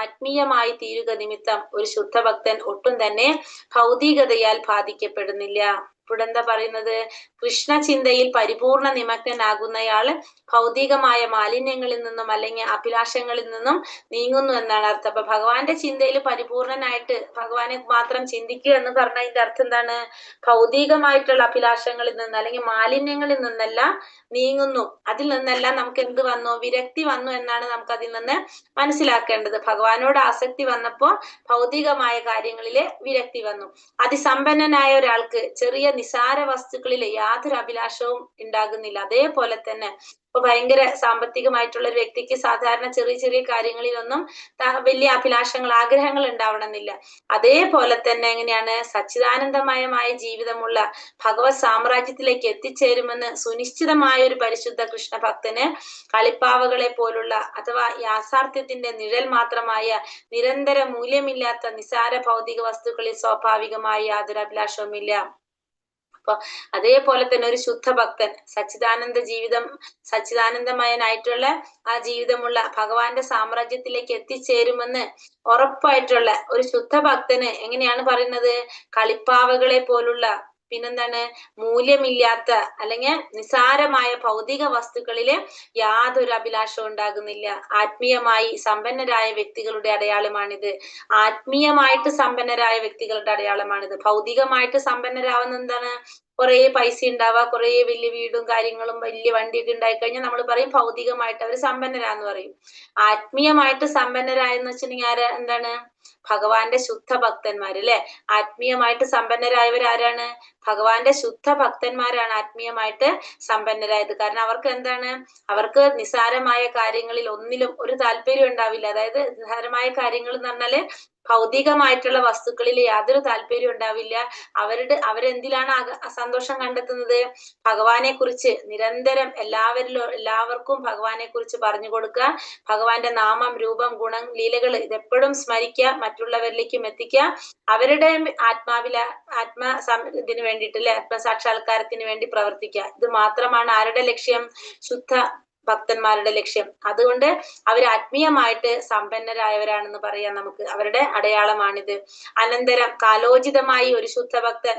ആത്മീയമായി തീരുക നിമിത്തം ഒരു ശുദ്ധഭക്തൻ ഒട്ടും തന്നെ ഭൗതികതയാൽ ബാധിക്കപ്പെടുന്നില്ല. ഇവിടെ എന്താ പറയുന്നത്? കൃഷ്ണചിന്തയിൽ പരിപൂർണ നിമഗ്നനാകുന്നയാള് ഭൗതികമായ മാലിന്യങ്ങളിൽ നിന്നും അല്ലെങ്കിൽ അഭിലാഷങ്ങളിൽ നിന്നും നീങ്ങുന്നു എന്നാണ് അർത്ഥം. അപ്പൊ ഭഗവാന്റെ ചിന്തയിൽ പരിപൂർണനായിട്ട് ഭഗവാനെ മാത്രം ചിന്തിക്കുക എന്ന് പറഞ്ഞതിന്റെ അർത്ഥം എന്താണ്? ഭൗതികമായിട്ടുള്ള അഭിലാഷങ്ങളിൽ നിന്ന് അല്ലെങ്കിൽ മാലിന്യങ്ങളിൽ നിന്നെല്ലാം നീങ്ങുന്നു. അതിൽ നിന്നെല്ലാം നമുക്ക് എന്ത് വന്നു? വിരക്തി വന്നു എന്നാണ് നമുക്ക് അതിൽ നിന്ന് മനസ്സിലാക്കേണ്ടത്. ഭഗവാനോട് ആസക്തി വന്നപ്പോ ഭൗതികമായ കാര്യങ്ങളില് വിരക്തി വന്നു. അതിസമ്പന്നനായ ഒരാൾക്ക് ചെറിയ നിസാര വസ്തുക്കളിൽ യാതൊരു അഭിലാഷവും ഉണ്ടാകുന്നില്ല. അതേപോലെ തന്നെ ഇപ്പൊ ഭയങ്കര സാമ്പത്തികമായിട്ടുള്ള ഒരു വ്യക്തിക്ക് സാധാരണ ചെറിയ ചെറിയ കാര്യങ്ങളിലൊന്നും വലിയ അഭിലാഷങ്ങൾ, ആഗ്രഹങ്ങൾ ഉണ്ടാവണമെന്നില്ല. അതേപോലെ തന്നെ എങ്ങനെയാണ് സച്ചിദാനന്ദമയമായ ജീവിതമുള്ള ഭഗവത് സാമ്രാജ്യത്തിലേക്ക് എത്തിച്ചേരുമെന്ന് സുനിശ്ചിതമായ ഒരു പരിശുദ്ധ കൃഷ്ണ ഭക്തന് കളിപ്പാവകളെ പോലുള്ള അഥവാ യാഥാർത്ഥ്യത്തിന്റെ നിഴൽ മാത്രമായ നിരന്തര മൂല്യമില്ലാത്ത നിസാര ഭൗതിക വസ്തുക്കളിൽ സ്വാഭാവികമായി യാതൊരു അഭിലാഷവുമില്ല. അപ്പൊ അതേപോലെ തന്നെ ഒരു ശുദ്ധഭക്തൻ സച്ചിദാനന്ദമയനായിട്ടുള്ള ആ ജീവിതമുള്ള ഭഗവാന്റെ സാമ്രാജ്യത്തിലേക്ക് എത്തിച്ചേരുമെന്ന് ഉറപ്പായിട്ടുള്ള ഒരു ശുദ്ധഭക്തന് എങ്ങനെയാണ് പറയുന്നത്? കളിപ്പാവകളെ പോലുള്ള, പിന്നെന്താണ്, മൂല്യമില്ലാത്ത അല്ലെങ്കിൽ നിസാരമായ ഭൗതിക ഭൗതികവസ്തുക്കളില് യാതൊരു അഭിലാഷവും ഉണ്ടാകുന്നില്ല. ആത്മീയമായി സമ്പന്നരായ വ്യക്തികളുടെ അടയാളമാണിത്. ആത്മീയമായിട്ട് സമ്പന്നരായ വ്യക്തികളുടെ അടയാളമാണിത്. ഭൗതികമായിട്ട് സമ്പന്നരാവുന്ന എന്താണ്? കുറെ പൈസ ഉണ്ടാവുക, കുറെ വലിയ വീടും കാര്യങ്ങളും വലിയ വണ്ടിയൊക്കെ ഉണ്ടായി കഴിഞ്ഞാൽ നമ്മൾ പറയും ഭൗതികമായിട്ട് അവർ സമ്പന്നരാന്ന് പറയും. ആത്മീയമായിട്ട് സമ്പന്നരായെന്ന് വെച്ചിട്ടുണ്ടെങ്കിൽ എന്താണ്? ഭഗവാന്റെ ശുദ്ധ ഭക്തന്മാര് അല്ലെ. ആത്മീയമായിട്ട് സമ്പന്നരായവർ ആരാണ്? ഭഗവാന്റെ ശുദ്ധ ഭക്തന്മാരാണ് ആത്മീയമായിട്ട് സമ്പന്നരായത്. കാരണം അവർക്ക് എന്താണ്? അവർക്ക് നിസ്സാരമായ കാര്യങ്ങളിൽ ഒന്നിലും ഒരു താല്പര്യം ഉണ്ടാവില്ല. അതായത് നിസ്സാരമായ കാര്യങ്ങൾ എന്ന് പറഞ്ഞാല് ഭൗതികമായിട്ടുള്ള വസ്തുക്കളിൽ യാതൊരു താല്പര്യം ഉണ്ടാവില്ല. അവരെന്തിലാണ് സന്തോഷം കണ്ടെത്തുന്നത്? ഭഗവാനെ കുറിച്ച് നിരന്തരം എല്ലാവർക്കും ഭഗവാനെ കുറിച്ച് പറഞ്ഞു കൊടുക്കുക, ഭഗവാന്റെ നാമം, രൂപം, ഗുണം, ലീലകൾ ഇതെപ്പോഴും സ്മരിക്കുക, മറ്റുള്ളവരിലേക്കും എത്തിക്കുക, അവരുടെ ഇതിനു വേണ്ടിയിട്ട് അല്ലെ, ആത്മസാക്ഷാത്കാരത്തിന് വേണ്ടി പ്രവർത്തിക്കുക. ഇത് മാത്രമാണ് ആരുടെ ലക്ഷ്യം? ശുദ്ധ ഭക്തന്മാരുടെ ലക്ഷ്യം. അതുകൊണ്ട് അവർ ആത്മീയമായിട്ട് സമ്പന്നരായവരാണെന്ന് പറയാം നമുക്ക്. അവരുടെ അടയാളമാണിത്. അനന്തരം കാലോചിതമായി ഒരു ശുദ്ധഭക്തൻ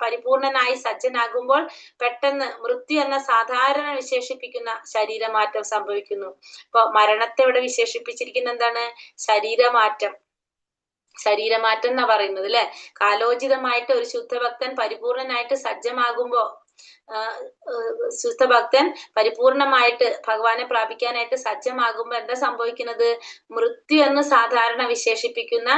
പരിപൂർണനായി സജ്ജനാകുമ്പോൾ പെട്ടെന്ന് മൃത്യു എന്ന സാധാരണ വിശേഷിപ്പിക്കുന്ന ശരീരമാറ്റം സംഭവിക്കുന്നു. ഇപ്പൊ മരണത്തെ ഇവിടെ വിശേഷിപ്പിച്ചിരിക്കുന്ന എന്താണ്? ശരീരമാറ്റം എന്നാ പറയുന്നത് അല്ലെ. കാലോചിതമായിട്ട് ഒരു ശുദ്ധഭക്തൻ പരിപൂർണനായിട്ട് സജ്ജമാകുമ്പോ ശുദ്ധഭക്തൻ പരിപൂർണമായിട്ട് ഭഗവാനെ പ്രാപിക്കാനായിട്ട് സജ്ജമാകുമ്പോ എന്താ സംഭവിക്കുന്നത്? മൃത്യു എന്ന് സാധാരണ വിശേഷിപ്പിക്കുന്ന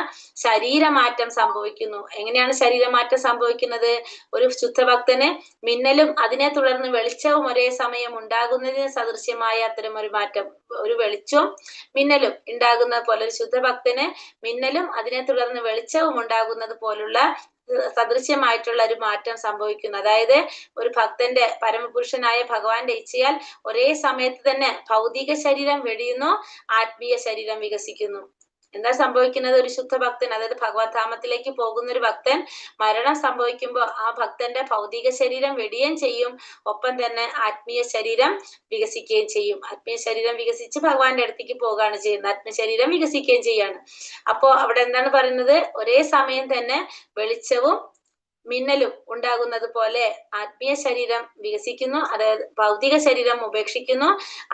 ശരീരമാറ്റം സംഭവിക്കുന്നു. എങ്ങനെയാണ് ശരീരമാറ്റം സംഭവിക്കുന്നത്? ഒരു ശുദ്ധഭക്തന് മിന്നലും അതിനെ തുടർന്ന് വെളിച്ചവും ഒരേ സമയം ഉണ്ടാകുന്നതിന് സദൃശ്യമായ അത്തരം ഒരു മാറ്റം, ഒരു വെളിച്ചവും മിന്നലും ഉണ്ടാകുന്നത് പോലെ ഒരു ശുദ്ധഭക്തന് മിന്നലും അതിനെ തുടർന്ന് വെളിച്ചവും ഉണ്ടാകുന്നത് പോലുള്ള സദൃശ്യമായിട്ടുള്ള ഒരു മാറ്റം സംഭവിക്കുന്നു. അതായത് ഒരു ഭക്തന്റെ പരമപുരുഷനായ ഭഗവാന്റെ ഇച്ഛയാൽ ഒരേ സമയത്ത് തന്നെ ഭൗതിക ശരീരം വെടിയുന്നു, ആത്മീയ ശരീരം വികസിക്കുന്നു. എന്താ സംഭവിക്കുന്നത്? ഒരു ശുദ്ധ ഭക്തൻ, അതായത് ഭഗവത് ധാമത്തിലേക്ക് പോകുന്ന ഒരു ഭക്തൻ മരണം സംഭവിക്കുമ്പോൾ ആ ഭക്തന്റെ ഭൗതിക ശരീരം വെടിയുകയും ചെയ്യും, ഒപ്പം തന്നെ ആത്മീയ ശരീരം വികസിക്കുകയും ചെയ്യും. ആത്മീയ ശരീരം വികസിച്ച് ഭഗവാന്റെ അടുത്തേക്ക് പോവുകയാണ് ചെയ്യുന്നത്. ആത്മശരീരം വികസിക്കുകയും ചെയ്യാണ്. അപ്പോ അവിടെ എന്താണ് പറയുന്നത്? ഒരേ സമയം തന്നെ വെളിച്ചവും മിന്നലും ഉണ്ടാകുന്നത് പോലെ ആത്മീയ ശരീരം വികസിക്കുന്നു, അതായത് ഭൗതിക ശരീരം ഉപേക്ഷിക്കുന്നു,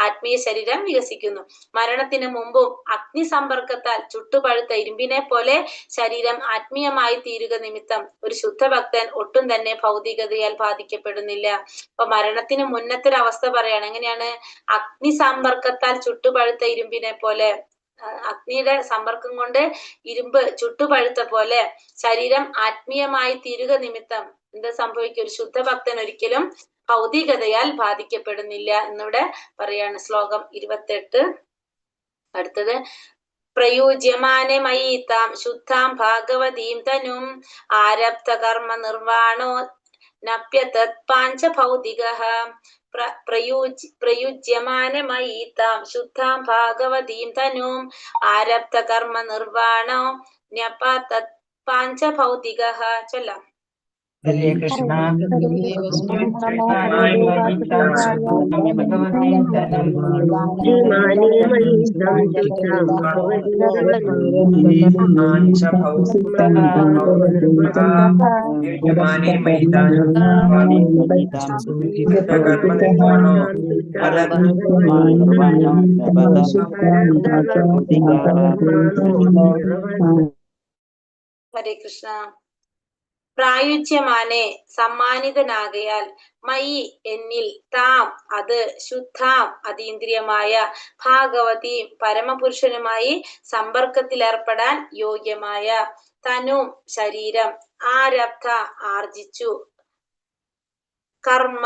ആത്മീയ ശരീരം വികസിക്കുന്നു. മരണത്തിന് മുമ്പും അഗ്നി സമ്പർക്കത്താൽ ചുട്ടുപഴുത്ത ഇരുമ്പിനെ പോലെ ശരീരം ആത്മീയമായി തീരുക നിമിത്തം ഒരു ശുദ്ധഭക്തൻ ഒട്ടും തന്നെ ഭൗതികതയാൽ ബാധിക്കപ്പെടുന്നില്ല. അപ്പൊ മരണത്തിന് മുന്നത്തെ ഒരു അവസ്ഥ പറയാണ്. എങ്ങനെയാണ്? അഗ്നി സമ്പർക്കത്താൽ ചുട്ടുപഴുത്ത ഇരുമ്പിനെ പോലെ, അഗ്നിയുടെ സമ്പർക്കം കൊണ്ട് ഇരുമ്പ് ചുട്ടുപഴുത്ത പോലെ ശരീരം ആത്മീയമായി തീരുക നിമിത്തം എന്താ സംഭവിക്കുക? ഒരു ശുദ്ധഭക്തൻ ഒരിക്കലും ഭൗതികതയാൽ ബാധിക്കപ്പെടുന്നില്ല എന്നിവിടെ പറയാണ്. ശ്ലോകം 28. അടുത്തത് പ്രയുജ്യമാനെ മയീതാം ശുദ്ധാം ഭാഗവതീം തനും ആരബ്ധ കർമ്മ നിർവാണോ നപ്യതത് പാഞ്ച ഭൗതികഃ. പ്രയുജ്യമാനമയീതാം ശുദ്ധാം ഭാഗവതീം തനും ആരബ്ധ കർമ്മ നിർവാണോ ന്യപതത് പാഞ്ച ഭൗതികഃ. ചൊല്ലാം. ഹരേ കൃഷ്ണ. ഹരേ കൃഷ്ണ. പ്രായുജ്യമാനെ സമ്മാനിതനാകയാൽ, മയി എന്നിൽ, താം അത്, ശുദ്ധാം അതീന്ദ്രിയമായ, ഭാഗവതി പരമപുരുഷനുമായി സമ്പർക്കത്തിലേർപ്പെടാൻ യോഗ്യമായ, തനു ശരീരം, ആരബ്ധ ആർജിച്ചു, കർമ്മ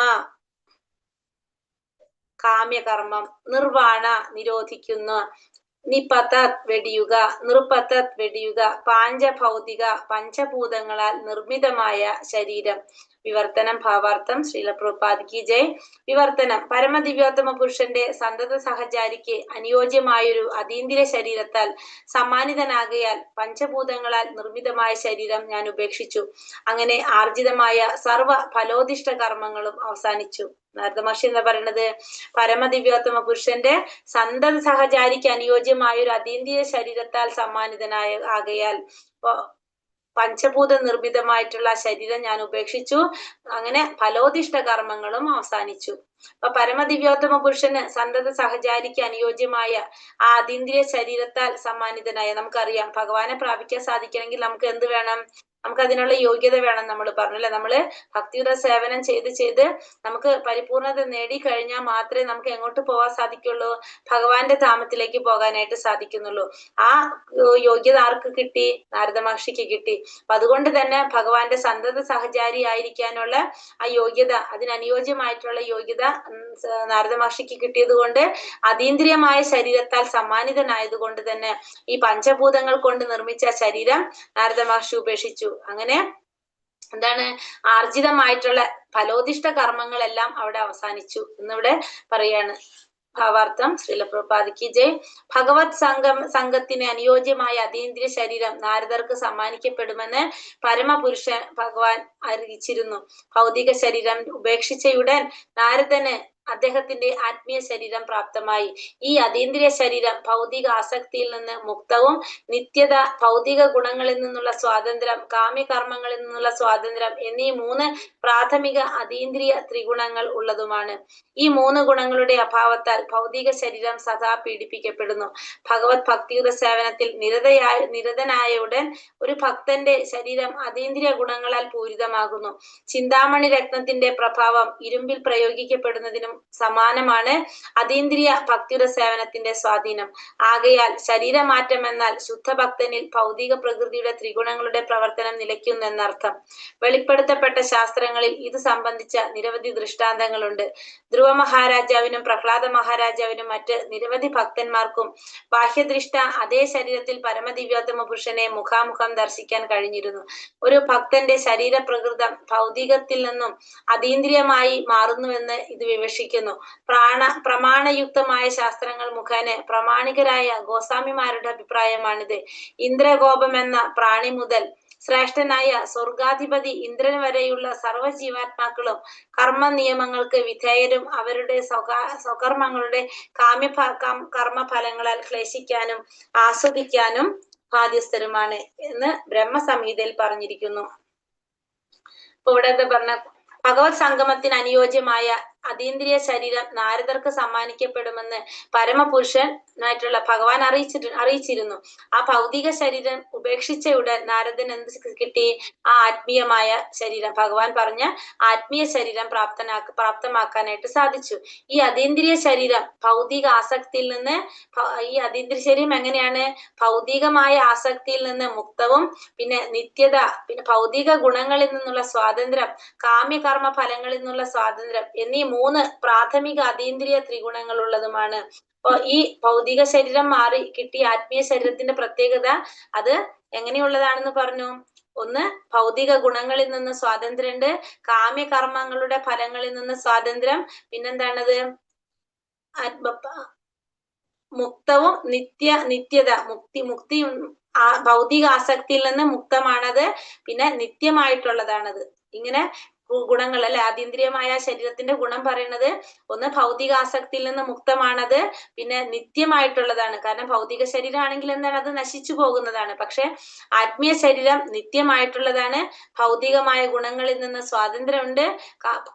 കാമ്യകർമ്മം, നിർവാണ നിരോധിക്കുന്നു, നിപതത് വെടിയുക, നൃപതത് വെടിയുക, പാഞ്ചഭൗതിക പഞ്ചഭൂതങ്ങളാൽ നിർമ്മിതമായ ശരീരം. വിവർത്തനം ഭാവാർത്ഥം. ശ്രീല പ്രഭുപാദ് കി ജയ്. വിവർത്തനം: പരമദിവ്യോത്തമ പുരുഷന്റെ സന്തത സഹചാരിക്ക് അനുയോജ്യമായൊരു അതീന്ദ്രിയ ശരീരത്താൽ സമ്മാനിതനാകയാൽ പഞ്ചഭൂതങ്ങളാൽ നിർമ്മിതമായ ശരീരം ഞാൻ ഉപേക്ഷിച്ചു. അങ്ങനെ ആർജിതമായ സർവ ഫലോദിഷ്ട കർമ്മങ്ങളും അവസാനിച്ചു. നാരദ മഹർഷി എന്താ പറയുന്നത്? പരമദിവ്യോത്തമ പുരുഷന്റെ സന്തത സഹചാരിക്ക് അനുയോജ്യമായ ഒരു അതീന്ദ്രിയ ശരീരത്താൽ ആകയാൽ പഞ്ചഭൂത നിർമ്മിതമായിട്ടുള്ള ശരീരം ഞാൻ ഉപേക്ഷിച്ചു. അങ്ങനെ ഫലോദിഷ്ട കർമ്മങ്ങളും അവസാനിച്ചു. അപ്പൊ പരമദിവ്യോത്തമ പുരുഷന് സന്തത സഹചാരിക്ക് അനുയോജ്യമായ ആ അതീന്ദ്രിയ ശരീരത്താൽ സമ്മാനിതനായ, നമുക്കറിയാം ഭഗവാനെ പ്രാപിക്കാൻ സാധിക്കണമെങ്കിൽ നമുക്ക് എന്ത് വേണം? നമുക്ക് അതിനുള്ള യോഗ്യത വേണം. നമ്മൾ പറഞ്ഞു അല്ലെ, നമ്മള് ഭക്തിയുടെ സേവനം ചെയ്ത് നമുക്ക് പരിപൂർണത നേടി കഴിഞ്ഞാൽ മാത്രമേ നമുക്ക് എങ്ങോട്ട് പോകാൻ സാധിക്കുള്ളൂ? ഭഗവാന്റെ ധാമത്തിലേക്ക് പോകാനായിട്ട് സാധിക്കുന്നുള്ളൂ. ആ യോഗ്യത ആർക്ക് കിട്ടി? നാരദ മഹർഷിക്ക് കിട്ടി. അപ്പൊ അതുകൊണ്ട് തന്നെ ഭഗവാന്റെ സന്തത സഹചാരി ആയിരിക്കാനുള്ള ആ യോഗ്യത, അതിനനുയോജ്യമായിട്ടുള്ള യോഗ്യത നാരദ മഹർഷിക്ക് കിട്ടിയത് കൊണ്ട് അതീന്ദ്രിയമായ ശരീരത്താൽ സമ്മാനിതനായത് കൊണ്ട് തന്നെ ഈ പഞ്ചഭൂതങ്ങൾ കൊണ്ട് നിർമ്മിച്ച ശരീരം നാരദ മഹർഷി ഉപേക്ഷിച്ചു. അങ്ങനെ എന്താണ്? ആർജിതമായിട്ടുള്ള ഫലോദിഷ്ട കർമ്മങ്ങളെല്ലാം അവിടെ അവസാനിച്ചു എന്നിവിടെ പറയാണ്. ഭാവാർത്ഥം ശ്രീല പ്രഭുപാദിക്ക് ജയ്. ഭഗവത് സംഘത്തിന് അനുയോജ്യമായ അതീന്ദ്രിയ ശരീരം നാരദർക്ക് സമ്മാനിക്കപ്പെടുമെന്ന് പരമപുരുഷൻ ഭഗവാൻ അറിയിച്ചിരുന്നു. ഭൗതിക ശരീരം ഉപേക്ഷിച്ചയുടൻ നാരദന് അദ്ദേഹത്തിന്റെ ആത്മീയ ശരീരം പ്രാപ്തമായി. ഈ അതീന്ദ്രിയ ശരീരം ഭൗതിക ആസക്തിയിൽ നിന്ന് മുക്തവും നിത്യത, ഭൗതിക ഗുണങ്ങളിൽ നിന്നുള്ള സ്വാതന്ത്ര്യം, കാമ്യകർമ്മങ്ങളിൽ നിന്നുള്ള സ്വാതന്ത്ര്യം എന്നീ 3 പ്രാഥമിക അതീന്ദ്രിയ ത്രിഗുണങ്ങൾ ഉള്ളതുമാണ്. ഈ 3 ഗുണങ്ങളുടെ അഭാവത്താൽ ഭൗതിക ശരീരം സദാ പീഡിപ്പിക്കപ്പെടുന്നു. ഭഗവത് ഭക്തിയുടെ സേവനത്തിൽ നിരതനായ ഉടൻ ഒരു ഭക്തന്റെ ശരീരം അതീന്ദ്രിയ ഗുണങ്ങളാൽ പൂരിതമാകുന്നു. ചിന്താമണി രത്നത്തിന്റെ പ്രഭാവം ഇരുമ്പിൽ പ്രയോഗിക്കപ്പെടുന്നതിനും സമാനമാണ് അതീന്ദ്രിയ ഭക്തിയുടെ സേവനത്തിന്റെ സ്വാധീനം. ആകയാൽ ശരീരമാറ്റം എന്നാൽ ശുദ്ധഭക്തനിൽ ഭൗതിക പ്രകൃതിയുടെ ത്രിഗുണങ്ങളുടെ പ്രവർത്തനം നിലയ്ക്കുന്നെന്നർത്ഥം. വെളിപ്പെടുത്തപ്പെട്ട ശാസ്ത്രങ്ങളിൽ ഇത് സംബന്ധിച്ച നിരവധി ദൃഷ്ടാന്തങ്ങളുണ്ട്. ധ്രുവ മഹാരാജാവിനും പ്രഹ്ലാദ മഹാരാജാവിനും മറ്റ് നിരവധി ഭക്തന്മാർക്കും ബാഹ്യദൃഷ്ട അതേ ശരീരത്തിൽ പരമദിവ്യോത്തമ പുരുഷനെ മുഖാമുഖം ദർശിക്കാൻ കഴിഞ്ഞിരുന്നു. ഒരു ഭക്തന്റെ ശരീരപ്രകൃതം ഭൗതികത്തിൽ നിന്നും അതീന്ദ്രിയമായി മാറുന്നുവെന്ന് ഇത് വിവക്ഷിക്കുന്നു. പ്രമാണയുക്തമായ ശാസ്ത്രങ്ങൾ മുഖേന പ്രാമാണികരായ ഗോസ്വാമിമാരുടെ അഭിപ്രായമാണിത്. ഇന്ദ്രകോപം എന്ന പ്രാണി മുതൽ ശ്രേഷ്ഠനായ സ്വർഗാധിപതി ഇന്ദ്രൻ വരെയുള്ള സർവ്വ ജീവാത്മാക്കളും കർമ്മ നിയമങ്ങൾക്ക് വിധേയരും അവരുടെ സ്വകർമ്മങ്ങളുടെ കർമ്മഫലങ്ങളാൽ ക്ലേശിക്കാനും ആസ്വദിക്കാനും ബാധ്യസ്ഥരുമാണ് എന്ന് ബ്രഹ്മസംഹിതയിൽ പറഞ്ഞിരിക്കുന്നു. ഇപ്പൊ ഇവിടെ എന്താ പറഞ്ഞ? ഭഗവത് സംഗമത്തിന് അനുയോജ്യമായ അതീന്ദ്രിയ ശരീരം നാരദർക്ക് സമ്മാനിക്കപ്പെടുമെന്ന് പരമപുരുഷനായിട്ടുള്ള ഭഗവാൻ അറിയിച്ചിരുന്നു. ആ ഭൗതിക ശരീരം ഉപേക്ഷിച്ചയുടൻ നാരദന് എന്ത് കിട്ടി? ആ ആത്മീയമായ ശരീരം, ഭഗവാൻ പറഞ്ഞ ആത്മീയ ശരീരം പ്രാപ്തമാക്കാനായിട്ട് സാധിച്ചു. ഈ അതീന്ദ്രിയ ശരീരം ഭൗതിക ആസക്തിയിൽ നിന്ന്, ഈ അതീന്ദ്രിയ ശരീരം എങ്ങനെയാണ്? ഭൗതികമായ ആസക്തിയിൽ നിന്ന് മുക്തവും പിന്നെ നിത്യത, പിന്നെ ഭൗതിക ഗുണങ്ങളിൽ നിന്നുള്ള സ്വാതന്ത്ര്യം, കാമ്യകർമ്മ ഫലങ്ങളിൽ നിന്നുള്ള സ്വാതന്ത്ര്യം എന്നീ 3 പ്രാഥമിക അതീന്ദ്രിയ ത്രിഗുണങ്ങൾ ഉള്ളതുമാണ്. അപ്പൊ ഈ ഭൗതിക ശരീരം മാറി കിട്ടിയ ആത്മീയ ശരീരത്തിന്റെ പ്രത്യേകത അത് എങ്ങനെയുള്ളതാണെന്ന് പറഞ്ഞു. ഒന്ന്, ഭൗതിക ഗുണങ്ങളിൽ നിന്ന് സ്വാതന്ത്ര്യമുണ്ട്, കാമ്യകർമ്മങ്ങളുടെ ഫലങ്ങളിൽ നിന്ന് സ്വാതന്ത്ര്യം, പിന്നെന്താണത്? മുക്തവും നിത്യത, മുക്തി ഭൗതിക ആസക്തിയിൽ നിന്ന് മുക്തമാണത്, പിന്നെ നിത്യമായിട്ടുള്ളതാണത്. ഇങ്ങനെ ഗുണങ്ങൾ അല്ലെ, അതീന്ദ്രിയമായ ശരീരത്തിന്റെ ഗുണം പറയുന്നത് ഒന്ന് ഭൗതിക ആസക്തിയിൽ നിന്ന് മുക്തമാണത്, പിന്നെ നിത്യമായിട്ടുള്ളതാണ്. കാരണം ഭൗതിക ശരീരം ആണെങ്കിൽ എന്താണ്? അത് നശിച്ചു പോകുന്നതാണ്. പക്ഷെ ആത്മീയ ശരീരം നിത്യമായിട്ടുള്ളതാണ്. ഭൗതികമായ ഗുണങ്ങളിൽ നിന്ന് സ്വാതന്ത്ര്യമുണ്ട്,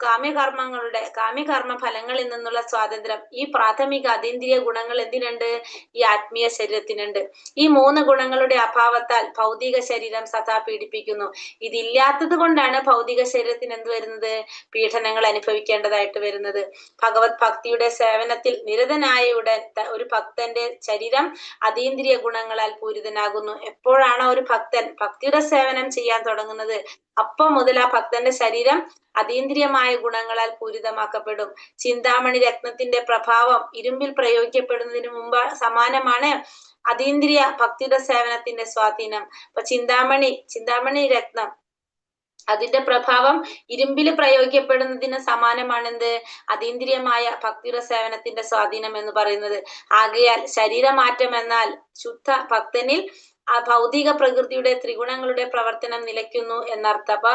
കാമ്യകർമ്മ ഫലങ്ങളിൽ നിന്നുള്ള സ്വാതന്ത്ര്യം. ഈ പ്രാഥമിക അതീന്ദ്രിയ ഗുണങ്ങൾ എന്തിനുണ്ട്? ഈ ആത്മീയ ശരീരത്തിനുണ്ട്. ഈ 3 ഗുണങ്ങളുടെ അഭാവത്താൽ ഭൗതിക ശരീരം സദാ പീഡിപ്പിക്കുന്നു. ഇതില്ലാത്തത് കൊണ്ടാണ് ഭൗതിക ശരീരത്തിന് എന്ത് വരുന്നത്? പീഡനങ്ങൾ അനുഭവിക്കേണ്ടതായിട്ട് വരുന്നത്. ഭഗവത് ഭക്തിയുടെ സേവനത്തിൽ നിരതനായ ഉടൻ ഒരു ഭക്തന്റെ ശരീരം അതീന്ദ്രിയ ഗുണങ്ങളാൽ പൂരിതനാകുന്നു. എപ്പോഴാണ് ഒരു ഭക്തൻ ഭക്തിയുടെ സേവനം ചെയ്യാൻ തുടങ്ങുന്നത്? അപ്പം മുതൽ ആ ഭക്തന്റെ ശരീരം അതീന്ദ്രിയമായ ഗുണങ്ങളാൽ പൂരിതമാക്കപ്പെടും. ചിന്താമണി രത്നത്തിന്റെ പ്രഭാവം ഇരുമ്പിൽ പ്രയോഗിക്കപ്പെടുന്നതിന് മുമ്പ് സമാനമാണ് അതീന്ദ്രിയ ഭക്തിയുടെ സേവനത്തിന്റെ സ്വാധീനം. അപ്പൊ ചിന്താമണി രത്നം, അതിന്റെ പ്രഭാവം ഇരുമ്പിൽ പ്രയോഗിക്കപ്പെടുന്നതിന് സമാനമാണെന്ത്? അതീന്ദ്രിയമായ ഭക്തിയുടെ സേവനത്തിന്റെ സ്വാധീനം എന്ന് പറയുന്നത്. ആകയാൽ ശരീരമാറ്റം എന്നാൽ ശുദ്ധ ഭക്തനിൽ ആ ഭൗതിക പ്രകൃതിയുടെ ത്രിഗുണങ്ങളുടെ പ്രവർത്തനം നിലയ്ക്കുന്നു എന്നർത്ഥം. അപ്പൊ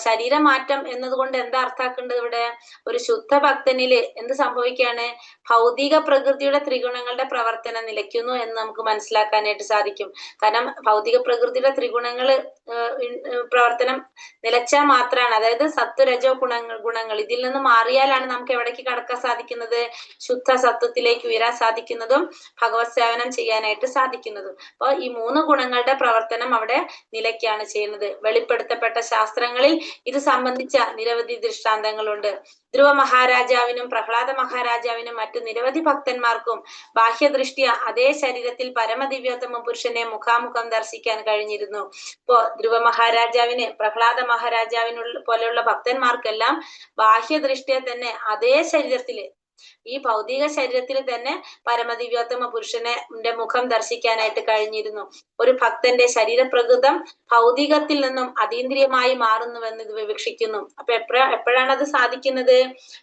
ശരീരമാറ്റം എന്നതുകൊണ്ട് എന്താ അർത്ഥാക്കേണ്ടത് ഇവിടെ? ഒരു ശുദ്ധ ഭക്തനില് എന്ത് സംഭവിക്കുകയാണ്? ഭൗതിക പ്രകൃതിയുടെ ത്രിഗുണങ്ങളുടെ പ്രവർത്തനം നിലയ്ക്കുന്നു എന്ന് നമുക്ക് മനസ്സിലാക്കാനായിട്ട് സാധിക്കും. കാരണം ഭൗതിക പ്രകൃതിയുടെ ത്രിഗുണങ്ങള് പ്രവർത്തനം നിലച്ചാൽ മാത്രമാണ്, അതായത് സത്വരജോ ഗുണങ്ങൾ ഇതിൽ നിന്ന് മാറിയാലാണ് നമുക്ക് എവിടേക്ക് കടക്കാൻ സാധിക്കുന്നത്? ശുദ്ധ സത്വത്തിലേക്ക് ഉയരാൻ സാധിക്കുന്നതും ഭഗവത് സേവനം ചെയ്യാനായിട്ട് സാധിക്കുന്നതും. അപ്പൊ ഈ 3 ഗുണങ്ങളുടെ പ്രവർത്തനം അവിടെ നിലയ്ക്കാണ് ചെയ്യുന്നത്. വെളിപ്പെടുത്തപ്പെട്ട ശാസ്ത്രങ്ങളിൽ ഇത് സംബന്ധിച്ച നിരവധി ദൃഷ്ടാന്തങ്ങളുണ്ട്. ധ്രുവ മഹാരാജാവിനും പ്രഹ്ലാദ മഹാരാജാവിനും മറ്റു നിരവധി ഭക്തന്മാർക്കും ബാഹ്യദൃഷ്ടിയ അതേ ശരീരത്തിൽ പരമദിവ്യോത്തമ പുരുഷനെ മുഖാമുഖം ദർശിക്കാൻ കഴിഞ്ഞിരുന്നു. ഇപ്പോ ധ്രുവ മഹാരാജാവിന്, പ്രഹ്ലാദ മഹാരാജാവിനുള്ള പോലെയുള്ള ഭക്തന്മാർക്കെല്ലാം ബാഹ്യദൃഷ്ടിയെ തന്നെ അതേ ശരീരത്തില്, ഈ ഭൗതിക ശരീരത്തിൽ തന്നെ പരമദിവ്യോത്തമ പുരുഷനെ മുഖം ദർശിക്കാനായിട്ട് കഴിഞ്ഞിരുന്നു. ഒരു ഭക്തന്റെ ശരീരപ്രകൃതം ഭൗതികത്തിൽ നിന്നും അതീന്ദ്രിയമായി മാറുന്നുവെന്ന് ഇത് വിവക്ഷിക്കുന്നു. അപ്പൊ എപ്പോഴാണ് അത് സാധിക്കുന്നത്?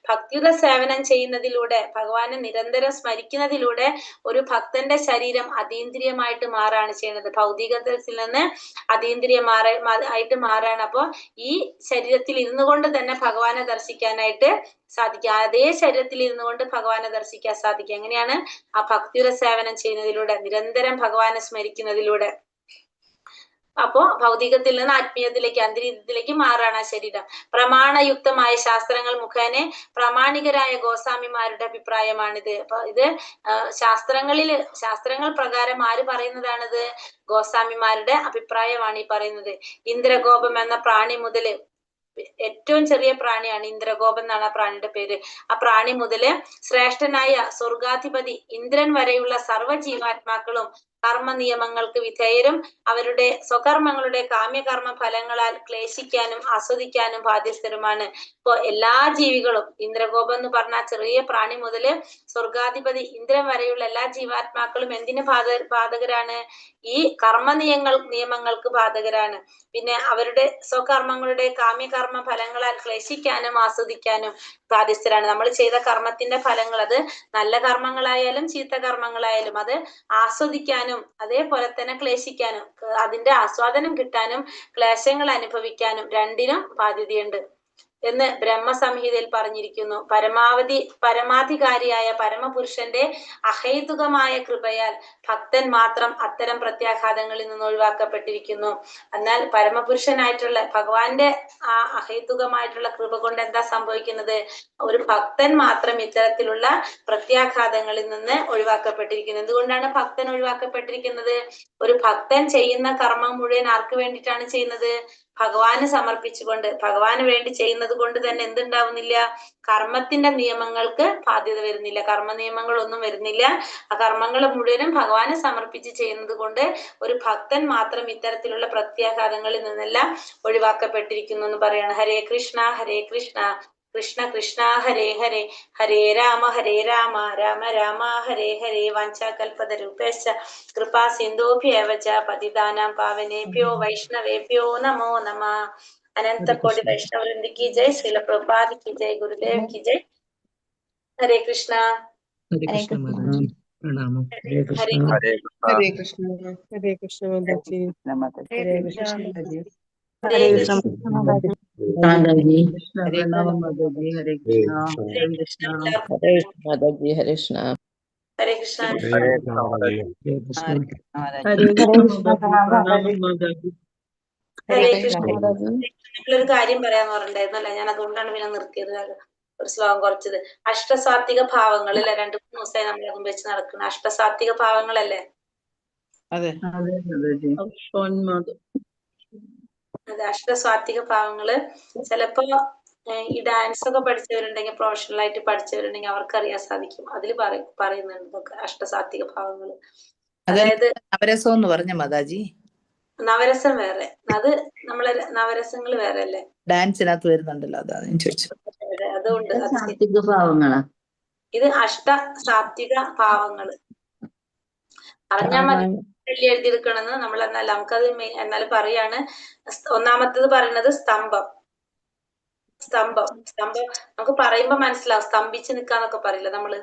ഭക്തിയുടെ സേവനം ചെയ്യുന്നതിലൂടെ, ഭഗവാനെ നിരന്തരം സ്മരിക്കുന്നതിലൂടെ ഒരു ഭക്തന്റെ ശരീരം അതീന്ദ്രിയമായിട്ട് മാറാണ് ചെയ്യുന്നത്. ഭൗതികത്തിൽ നിന്ന് അതീന്ദ്രിയമായിട്ട് മാറാണ്. അപ്പൊ ഈ ശരീരത്തിൽ ഇരുന്നു കൊണ്ട് തന്നെ ഭഗവാനെ ദർശിക്കാനായിട്ട് സാധിക്കുക. അതേ ശരീരത്തിൽ ഇരുന്നു കൊണ്ട് ഭഗവാനെ ദർശിക്കാൻ സാധിക്കുക. എങ്ങനെയാണ്? ആ ഭക്തിയുടെ സേവനം ചെയ്യുന്നതിലൂടെ, നിരന്തരം ഭഗവാനെ സ്മരിക്കുന്നതിലൂടെ. അപ്പോ ഭൗതികത്തിൽ നിന്ന് ആത്മീയത്തിലേക്ക്, അന്തരീയത്തിലേക്ക് മാറാണ് ആ ശരീരം. പ്രമാണയുക്തമായ ശാസ്ത്രങ്ങൾ മുഖേന പ്രാമാണികരായ ഗോസ്വാമിമാരുടെ അഭിപ്രായമാണിത്. അപ്പൊ ഇത് ശാസ്ത്രങ്ങൾ പ്രകാരം ആര് പറയുന്നതാണിത്? ഗോസ്വാമിമാരുടെ അഭിപ്രായമാണ് ഈ പറയുന്നത്. ഇന്ദ്രഗോപം എന്ന പ്രാണി മുതല്, ഏറ്റവും ചെറിയ പ്രാണിയാണ് ഇന്ദ്രഗോപൻ എന്നാണ് ആ പ്രാണിയുടെ പേര്. ആ പ്രാണി മുതല് ശ്രേഷ്ഠനായ സ്വർഗാധിപതി ഇന്ദ്രൻ വരെയുള്ള സർവ്വജീവാത്മാക്കളും കർമ്മ നിയമങ്ങൾക്ക് വിധേയരും അവരുടെ സ്വകർമ്മങ്ങളുടെ കാമ്യകർമ്മ ഫലങ്ങളാൽ ക്ലേശിക്കാനും ആസ്വദിക്കാനും ബാധ്യസ്ഥരുമാണ്. ഇപ്പൊ എല്ലാ ജീവികളും, ഇന്ദ്രഗോപം എന്ന് പറഞ്ഞ ചെറിയ പ്രാണി മുതല് സ്വർഗാധിപതി ഇന്ദ്രൻ വരെയുള്ള എല്ലാ ജീവാത്മാക്കളും എന്തിന് ബാധകരാണ്? ഈ കർമ്മ നിയമങ്ങൾക്ക് ബാധകരാണ്. പിന്നെ അവരുടെ സ്വകർമ്മങ്ങളുടെ കാമ്യകർമ്മ ഫലങ്ങളാൽ ക്ലേശിക്കാനും ആസ്വദിക്കാനും ബാധ്യസ്ഥരാണ്. നമ്മൾ ചെയ്ത കർമ്മത്തിന്റെ ഫലങ്ങൾ, അത് നല്ല കർമ്മങ്ങളായാലും ചീത്ത കർമ്മങ്ങളായാലും, അത് ആസ്വദിക്കാനും അതേപോലെ തന്നെ ക്ലേശിക്കാനും, അതിന്റെ ആസ്വാദനം കിട്ടാനും ക്ലേശങ്ങൾ അനുഭവിക്കാനും രണ്ടിനും ബാധ്യതയുണ്ട് എന്ന് ബ്രഹ്മസംഹിതയിൽ പറഞ്ഞിരിക്കുന്നു. പരമാധികാരിയായ പരമപുരുഷന്റെ അഹൈതുകമായ കൃപയാൽ ഭക്തൻ മാത്രം അത്തരം പ്രത്യാഘാതങ്ങളിൽ നിന്ന് ഒഴിവാക്കപ്പെട്ടിരിക്കുന്നു. എന്നാൽ പരമപുരുഷനായിട്ടുള്ള ഭഗവാന്റെ ആ അഹൈതുകമായിട്ടുള്ള കൃപ കൊണ്ട് എന്താ സംഭവിക്കുന്നത്? ഒരു ഭക്തൻ മാത്രം ഇത്തരത്തിലുള്ള പ്രത്യാഘാതങ്ങളിൽ നിന്ന് ഒഴിവാക്കപ്പെട്ടിരിക്കുന്നു. എന്തുകൊണ്ടാണ് ഭക്തൻ ഒഴിവാക്കപ്പെട്ടിരിക്കുന്നത്? ഒരു ഭക്തൻ ചെയ്യുന്ന കർമ്മം മുഴുവൻ ആർക്ക് വേണ്ടിയിട്ടാണ് ചെയ്യുന്നത്? ഭഗവാന് സമർപ്പിച്ചുകൊണ്ട്, ഭഗവാന് വേണ്ടി ചെയ്യുന്നത് കൊണ്ട് തന്നെ എന്തുണ്ടാവുന്നില്ല? കർമ്മത്തിന്റെ നിയമങ്ങൾക്ക് ബാധ്യത വരുന്നില്ല, കർമ്മ നിയമങ്ങളൊന്നും വരുന്നില്ല. ആ കർമ്മങ്ങൾ മുഴുവനും ഭഗവാന് സമർപ്പിച്ച് ചെയ്യുന്നത് കൊണ്ട് ഒരു ഭക്തൻ മാത്രം ഇത്തരത്തിലുള്ള പ്രത്യാഘാതങ്ങളിൽ നിന്നെല്ലാം ഒഴിവാക്കപ്പെട്ടിരിക്കുന്നു എന്ന് പറയണം. ഹരേ കൃഷ്ണ ഹരേ കൃഷ്ണ കൃഷ്ണ കൃഷ്ണ ഹരേ ഹരേ, ഹരേ രാമ രാമ രാമ ഹരേ ഹരേ. വാഞ്ചാകൽപതരൂപേശ്ച കൃപാ സിന്ധുഭ്യേവ ച പതിതാനാം പാവനേഭ്യോ വൈഷ്ണവേഭ്യോ നമോ നമഃ. अनंत कोटि वैष्णव वृंद की जय, श्रील प्रभुपाद की जय, गुरुदेव की जय. हरे कृष्णा. हरे कृष्ण माता जी, प्रणाम। हरे कृष्ण हरे कृष्ण हरे कृष्ण माता जी, हरे कृष्ण हरे कृष्ण. മാതാജി. प्रणाम माता जी। हरे कृष्ण हरे कृष्ण. हरे माता जी। हरे कृष्ण हरे कृष्ण. हरे कृष्ण। हरे कृष्ण प्रणाम माता जी। ഹരേ കൃഷ്ണ. നിങ്ങളൊരു കാര്യം പറയാൻ പറഞ്ഞിട്ടുണ്ടായിരുന്നല്ലേ, ഞാൻ അതുകൊണ്ടാണ് പിന്നെ നിർത്തിയത്, ഒരു ശ്ലോകം കുറച്ചത്. അഷ്ടസാത്വിക ഭാവങ്ങൾ അല്ലെ, 2-3 ദിവസമായി നമ്മൾ അതും വെച്ച് നടക്കുന്ന അഷ്ടസാത്വിക ഭാവങ്ങളല്ലേ? അതെ. അതെ, അഷ്ടസാത്വിക ഭാവങ്ങള് ചിലപ്പോ ഈ ഡാൻസ് ഒക്കെ പഠിച്ചവരുണ്ടെങ്കിൽ, പ്രൊഫഷണൽ ആയിട്ട് പഠിച്ചവരുണ്ടെങ്കിൽ അവർക്ക് അറിയാൻ സാധിക്കും. അതിൽ പറയുന്നുണ്ട് ഇതൊക്കെ അഷ്ടസാത്വിക ഭാവങ്ങള്. അതായത് നവരസം എന്ന് പറഞ്ഞ മാതാജി, നവരസം വേറെ, അത് നമ്മളെ നവരസങ്ങൾ വേറെ അല്ലേ? ഡാൻസിനകത്ത് വരുന്നുണ്ടല്ലോ, അതാ ഞാൻ ചോദിച്ചത്. അതുകൊണ്ട് സാത്വിക ഭാവങ്ങളാ ഇത് അഷ്ട സാത്വിക ഭാവങ്ങള് അറിഞ്ഞാൽ മതി, എഴുതിയെടുക്കണമെന്ന് നമ്മൾ. എന്നാൽ നമുക്കത് എന്നാലും പറയാണ്. ഒന്നാമത്തത് പറയുന്നത് സ്തംഭം. സ്തംഭം നമുക്ക് പറയുമ്പോ മനസ്സിലാവും. സ്തംഭിച്ച് നിക്കാന്നൊക്കെ പറയില്ല നമ്മള്.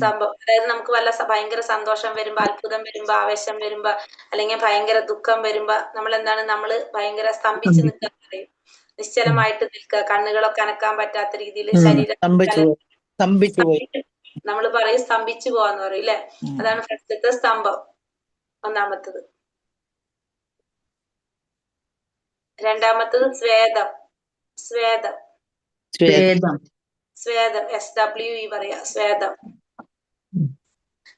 സംഭവം. അതായത് നമുക്ക് വല്ല ഭയങ്കര സന്തോഷം വരുമ്പോ, അത്ഭുതം വരുമ്പോ, ആവേശം വരുമ്പോ, അല്ലെങ്കിൽ ഭയങ്കര ദുഃഖം വരുമ്പോ നമ്മൾ എന്താണ്, നമ്മള് ഭയങ്കര സ്തംഭിച്ച് നിൽക്കുക പറയും. നിശ്ചലമായിട്ട് നിൽക്കുക, കണ്ണുകളൊക്കെ അനക്കാൻ പറ്റാത്ത രീതിയിൽ ശരീരം നമ്മൾ പറയും സ്തംഭിച്ചു പോവാന്ന് പറയും അല്ലെ. അതാണ് ഫസ്റ്റത്തെ സ്തംഭം, ഒന്നാമത്തത്. രണ്ടാമത്തത് സ്വേദം. സ്വേദം സ്വേദം SWE പറയാ. സ്വേദം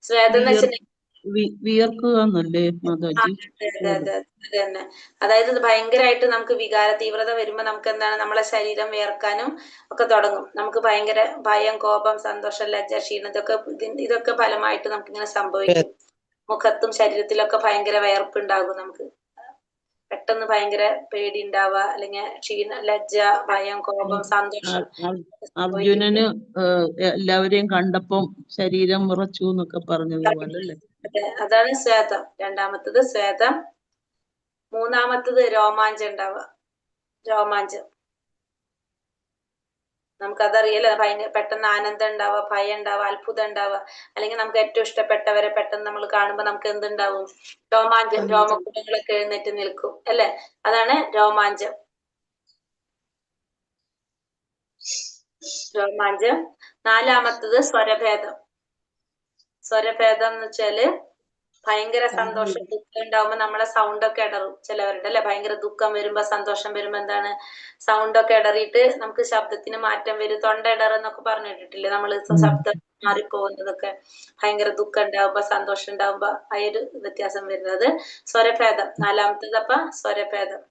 സ്വേദം എന്ന് വെച്ചിട്ടുണ്ടെങ്കിൽ വിയർക്കുക എന്നല്ലേ മാതാജി? അതെ തന്നെ. അതായത് ഭയങ്കരമായിട്ട് നമുക്ക് വികാര തീവ്രത വരുമ്പോ നമുക്ക് എന്താണ്, നമ്മളെ ശരീരം വിയർക്കാനും ഒക്കെ തുടങ്ങും. നമുക്ക് ഭയങ്കര ഭയം, കോപം, സന്തോഷം, ലജ്ജ, ക്ഷീണം, ഇതൊക്കെ ഫലമായിട്ട് നമുക്ക് ഇങ്ങനെ സംഭവിക്കും. മുഖത്തും ശരീരത്തിലൊക്കെ ഭയങ്കര വിയർപ്പ് ഉണ്ടാകും. നമുക്ക് പെട്ടെന്ന് ഭയങ്കര പേടി ഉണ്ടാവുക, അല്ലെങ്കിൽ ക്ഷീണം, ലജ്ജ, ഭയം, കോപം, സന്തോഷം. അർജുനന് എല്ലാവരെയും കണ്ടപ്പം ശരീരം വിറച്ചു എന്നൊക്കെ പറഞ്ഞതുപോലെ അല്ലേ? അതാണ് സ്വേദം. രണ്ടാമത്തത് സ്വേദം. മൂന്നാമത്തത് രോമാഞ്ചം ഉണ്ടാവുക. രോമാഞ്ചം നമുക്കതറിയല്ലോ. ഭയങ്കര പെട്ടെന്ന് ആനന്ദം ഉണ്ടാവുക, ഭയം ഉണ്ടാവുക, അത്ഭുതം ഉണ്ടാവുക, അല്ലെങ്കിൽ നമുക്ക് ഏറ്റവും ഇഷ്ടപ്പെട്ടവരെ പെട്ടെന്ന് നമ്മൾ കാണുമ്പോൾ നമുക്ക് എന്തുണ്ടാവും? രോമാഞ്ചം. രോമകുടങ്ങളൊക്കെ എഴുന്നേറ്റ് നിൽക്കും അല്ലെ. അതാണ് രോമാഞ്ചം. രോമാഞ്ചം. നാലാമത്തത് സ്വരഭേദം. സ്വരഭേദം എന്ന് വെച്ചാല് ഭയങ്കര സന്തോഷം, ദുഃഖം ഉണ്ടാവുമ്പോ നമ്മളെ സൗണ്ട് ഒക്കെ ഇടറും ചിലവരുടെ അല്ലെ. ഭയങ്കര ദുഃഖം വരുമ്പോ, സന്തോഷം വരുമ്പോ എന്താണ്, സൗണ്ട് ഒക്കെ ഇടറിയിട്ട് നമുക്ക് ശബ്ദത്തിന് മാറ്റം വരും. തൊണ്ട ഇടറെന്നൊക്കെ പറഞ്ഞു കേട്ടിട്ടില്ലേ നമ്മള്? ശബ്ദം മാറിപ്പോകുന്നതൊക്കെ ഭയങ്കര ദുഃഖം ഉണ്ടാവുമ്പോ, സന്തോഷം ഉണ്ടാവുമ്പോ ആ ഒരു വ്യത്യാസം വരുന്നത് സ്വരഭേദം. നാലാമത്തേത് അപ്പൊ സ്വരഭേദം.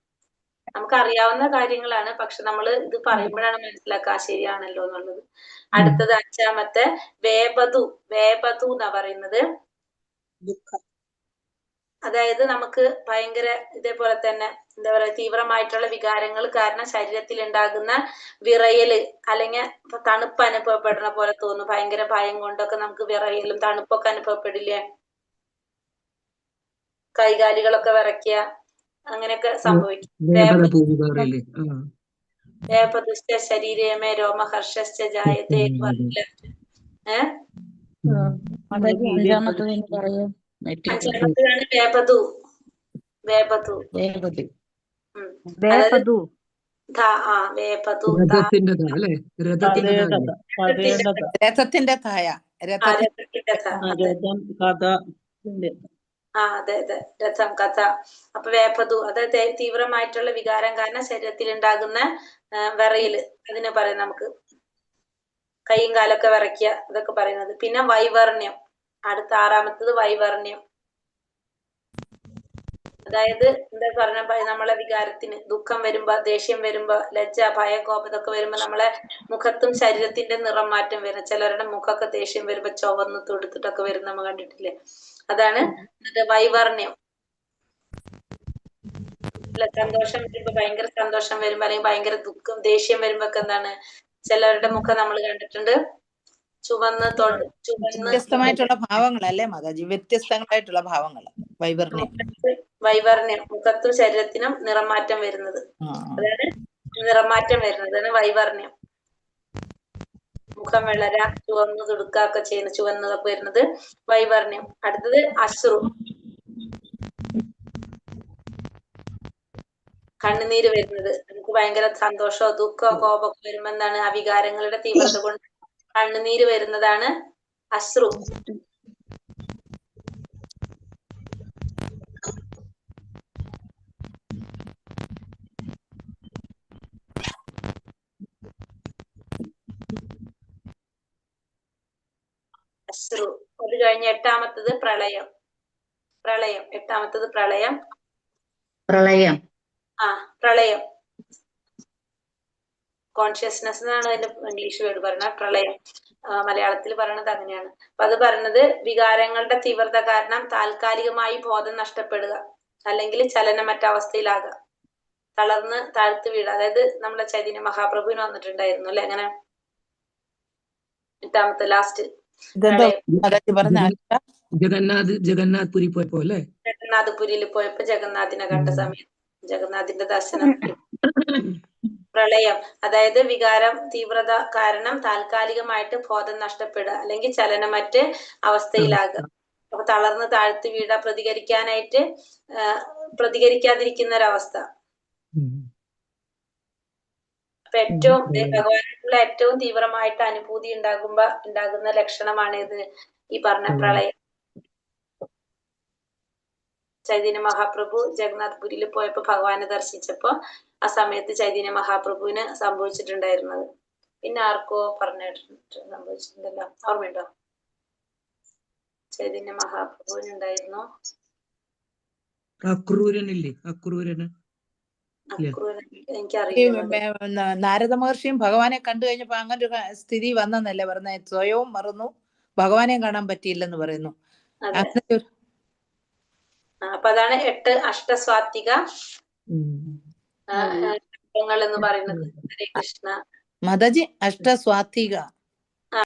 നമുക്ക് അറിയാവുന്ന കാര്യങ്ങളാണ്, പക്ഷെ നമ്മൾ ഇത് പറയുമ്പോഴാണ് മനസ്സിലാക്കുക ശരിയാണല്ലോ എന്നുള്ളത്. അടുത്തത് അഞ്ചാമത്തെ വേപതു. വേപതു എന്നാ പറയുന്നത്. അതായത് നമുക്ക് ഭയങ്കര ഇതേപോലെ തന്നെ എന്താ പറയാ, തീവ്രമായിട്ടുള്ള വികാരങ്ങൾ കാരണം ശരീരത്തിൽ ഉണ്ടാകുന്ന വിറയല്, അല്ലെങ്കിൽ തണുപ്പ് അനുഭവപ്പെടുന്ന പോലെ തോന്നും. ഭയങ്കര ഭയം കൊണ്ടൊക്കെ നമുക്ക് വിറയലും തണുപ്പൊക്കെ അനുഭവപ്പെടില്ലേ? കൈകാലുകളൊക്കെ വിറയ്ക്കുക, അങ്ങനെയൊക്കെ സംഭവിക്കും. വേപതുശ്ച ശരീരമേ രോമഹർഷശ്ച ജായതേ എന്ന് പറഞ്ഞില്ലേ? അഞ്ചാമത്തേതാണ് വേപതു. വേപതു വേപതു. രഥത്തിന്റെ തായ. അതെ അതെ, രഥം, കഥ. അപ്പൊ വേപതു അതായത് തീവ്രമായിട്ടുള്ള വികാരം കാരണം ശരീരത്തിൽ ഉണ്ടാകുന്ന വിറയല്, അതിനെ പറയാം നമുക്ക്. കൈയും കാലൊക്കെ വിറയ്ക്കുക, അതൊക്കെ പറയുന്നത്. പിന്നെ വൈവർണ്യം. അടുത്ത ആറാമത്തത് വൈവർണ്യം. അതായത് എന്താ പറഞ്ഞ, നമ്മളെ വികാരത്തിന് ദുഃഖം വരുമ്പോ, ദേഷ്യം വരുമ്പോ, ലജ്ജ, ഭയ, കോപം ഇതൊക്കെ വരുമ്പോ നമ്മളെ മുഖത്തും ശരീരത്തിന്റെ നിറം മാറ്റം വരും. ചിലരുടെ മുഖമൊക്കെ ദേഷ്യം വരുമ്പോ ചുവന്ന് തൊടുത്തിട്ടൊക്കെ വരും, നമ്മൾ കണ്ടിട്ടില്ലേ? അതാണ് വൈവർണ്യം. സന്തോഷം വരുമ്പോ, ഭയങ്കര സന്തോഷം വരുമ്പോ, അല്ലെങ്കിൽ ഭയങ്കര ദുഃഖം, ദേഷ്യം വരുമ്പോ ഒക്കെ എന്താണ്, ചിലരുടെ മുഖം നമ്മൾ കണ്ടിട്ടുണ്ട് ചുവന്ന് വ്യത്യസ്തമായിട്ടുള്ള ഭാവങ്ങളല്ലേ മാതാജി? വ്യത്യസ്തങ്ങളായിട്ടുള്ള ഭാവങ്ങൾ. വൈവർണ്യം. വൈവർണ്യം, മുഖത്തും ശരീരത്തിനും നിറമാറ്റം വരുന്നത്. അതായത് നിറമാറ്റം വരുന്നതാണ് വൈവർണ്യം. മുഖം വിളര, ചുവന്ന് തുടുക്കൊക്കെ ചെയ്യുന്ന, ചുവന്നതൊക്കെ വരുന്നത് വൈവർണ്യം. അടുത്തത് അശ്രു. കണ്ണുനീര് വരുന്നത്. നമുക്ക് ഭയങ്കര സന്തോഷമോ ദുഃഖമോ കോപമൊക്കെ വരുമ്പോ എന്താണ്, ആ വികാരങ്ങളുടെ തീവ്രത കൊണ്ട് കണ്ണുനീര് വരുന്നതാണ് അശ്രു. അശ്രു. അത് കഴിഞ്ഞ് എട്ടാമത്തത് പ്രളയം. പ്രളയം. എട്ടാമത്തത് പ്രളയം. പ്രളയം. പ്രളയം. കോൺഷ്യസ്നെസ് എന്നാണ് അതിന്റെ ഇംഗ്ലീഷ് വേർഡ് പറയുന്നത്. പ്രളയം മലയാളത്തിൽ പറയണത് അങ്ങനെയാണ്. അപ്പൊ അത് പറയുന്നത് വികാരങ്ങളുടെ തീവ്രത കാരണം താൽക്കാലികമായി ബോധം നഷ്ടപ്പെടുക, അല്ലെങ്കിൽ ചലനമറ്റ അവസ്ഥയിലാകുക, തളർന്ന് താഴ്ത്തു വീഴുക. അതായത് നമ്മുടെ ചൈതന്യ മഹാപ്രഭുവിന് വന്നിട്ടുണ്ടായിരുന്നു അല്ലെ അങ്ങനെ. എട്ടാമത്തെ ലാസ്റ്റ് ജഗന്നാഥ്പുരി പോയപ്പോ അല്ലേ? ജഗന്നാഥ്പുരിയിൽ പോയപ്പോ ജഗന്നാഥിനെ കണ്ട സമയത്ത് ജഗന്നാഥിന്റെ ദർശനം. പ്രളയം, അതായത് വികാരം തീവ്രത കാരണം താൽക്കാലികമായിട്ട് ബോധം നഷ്ടപ്പെടുക അല്ലെങ്കിൽ ചലനമറ്റ് അവസ്ഥയിലാകുക. അപ്പൊ തളർന്ന് താഴ്ത്തി വീഴ, പ്രതികരിക്കാതിരിക്കുന്ന ഒരവസ്ഥ. അപ്പൊ ഏറ്റവും ഭഗവാനുള്ള ഏറ്റവും തീവ്രമായിട്ട് അനുഭൂതി ഉണ്ടാകുന്ന ലക്ഷണമാണ് ഇത് ഈ പറഞ്ഞ പ്രളയം. ചൈതന്യ മഹാപ്രഭു ജഗന്നാഥ് പുരിയിൽ പോയപ്പോ ഭഗവാനെ ദർശിച്ചപ്പോ ആ സമയത്ത് ചൈതന്യ മഹാപ്രഭുവിന് സംഭവിച്ചിട്ടുണ്ടായിരുന്നത്. പിന്നെ ആർക്കോ പറഞ്ഞിട്ട് സംഭവിച്ചിട്ടുണ്ടല്ലോ, ഓർമ്മയുണ്ടോ? ചൈതന്യ മഹാപ്രഭുവിന് ഉണ്ടായിരുന്നു. അക്രൂരനില്ലേ? അക്രൂരന് എനിക്കറിയില്ല. നാരദ മഹർഷിയും ഭഗവാനെ കണ്ടു കഴിഞ്ഞപ്പോ അങ്ങനെ ഒരു സ്ഥിതി വന്നെന്നല്ലേ പറഞ്ഞത്? സ്വയവും മറന്നു, ഭഗവാനെയും കാണാൻ പറ്റിയില്ലെന്ന് പറയുന്നു. അപ്പൊ അതാണ് 8 അഷ്ടസ്വാത്വിക എന്ന് പറയുന്നത്. ഹരേ കൃഷ്ണ. മതജി അഷ്ടസ്വാത്വിക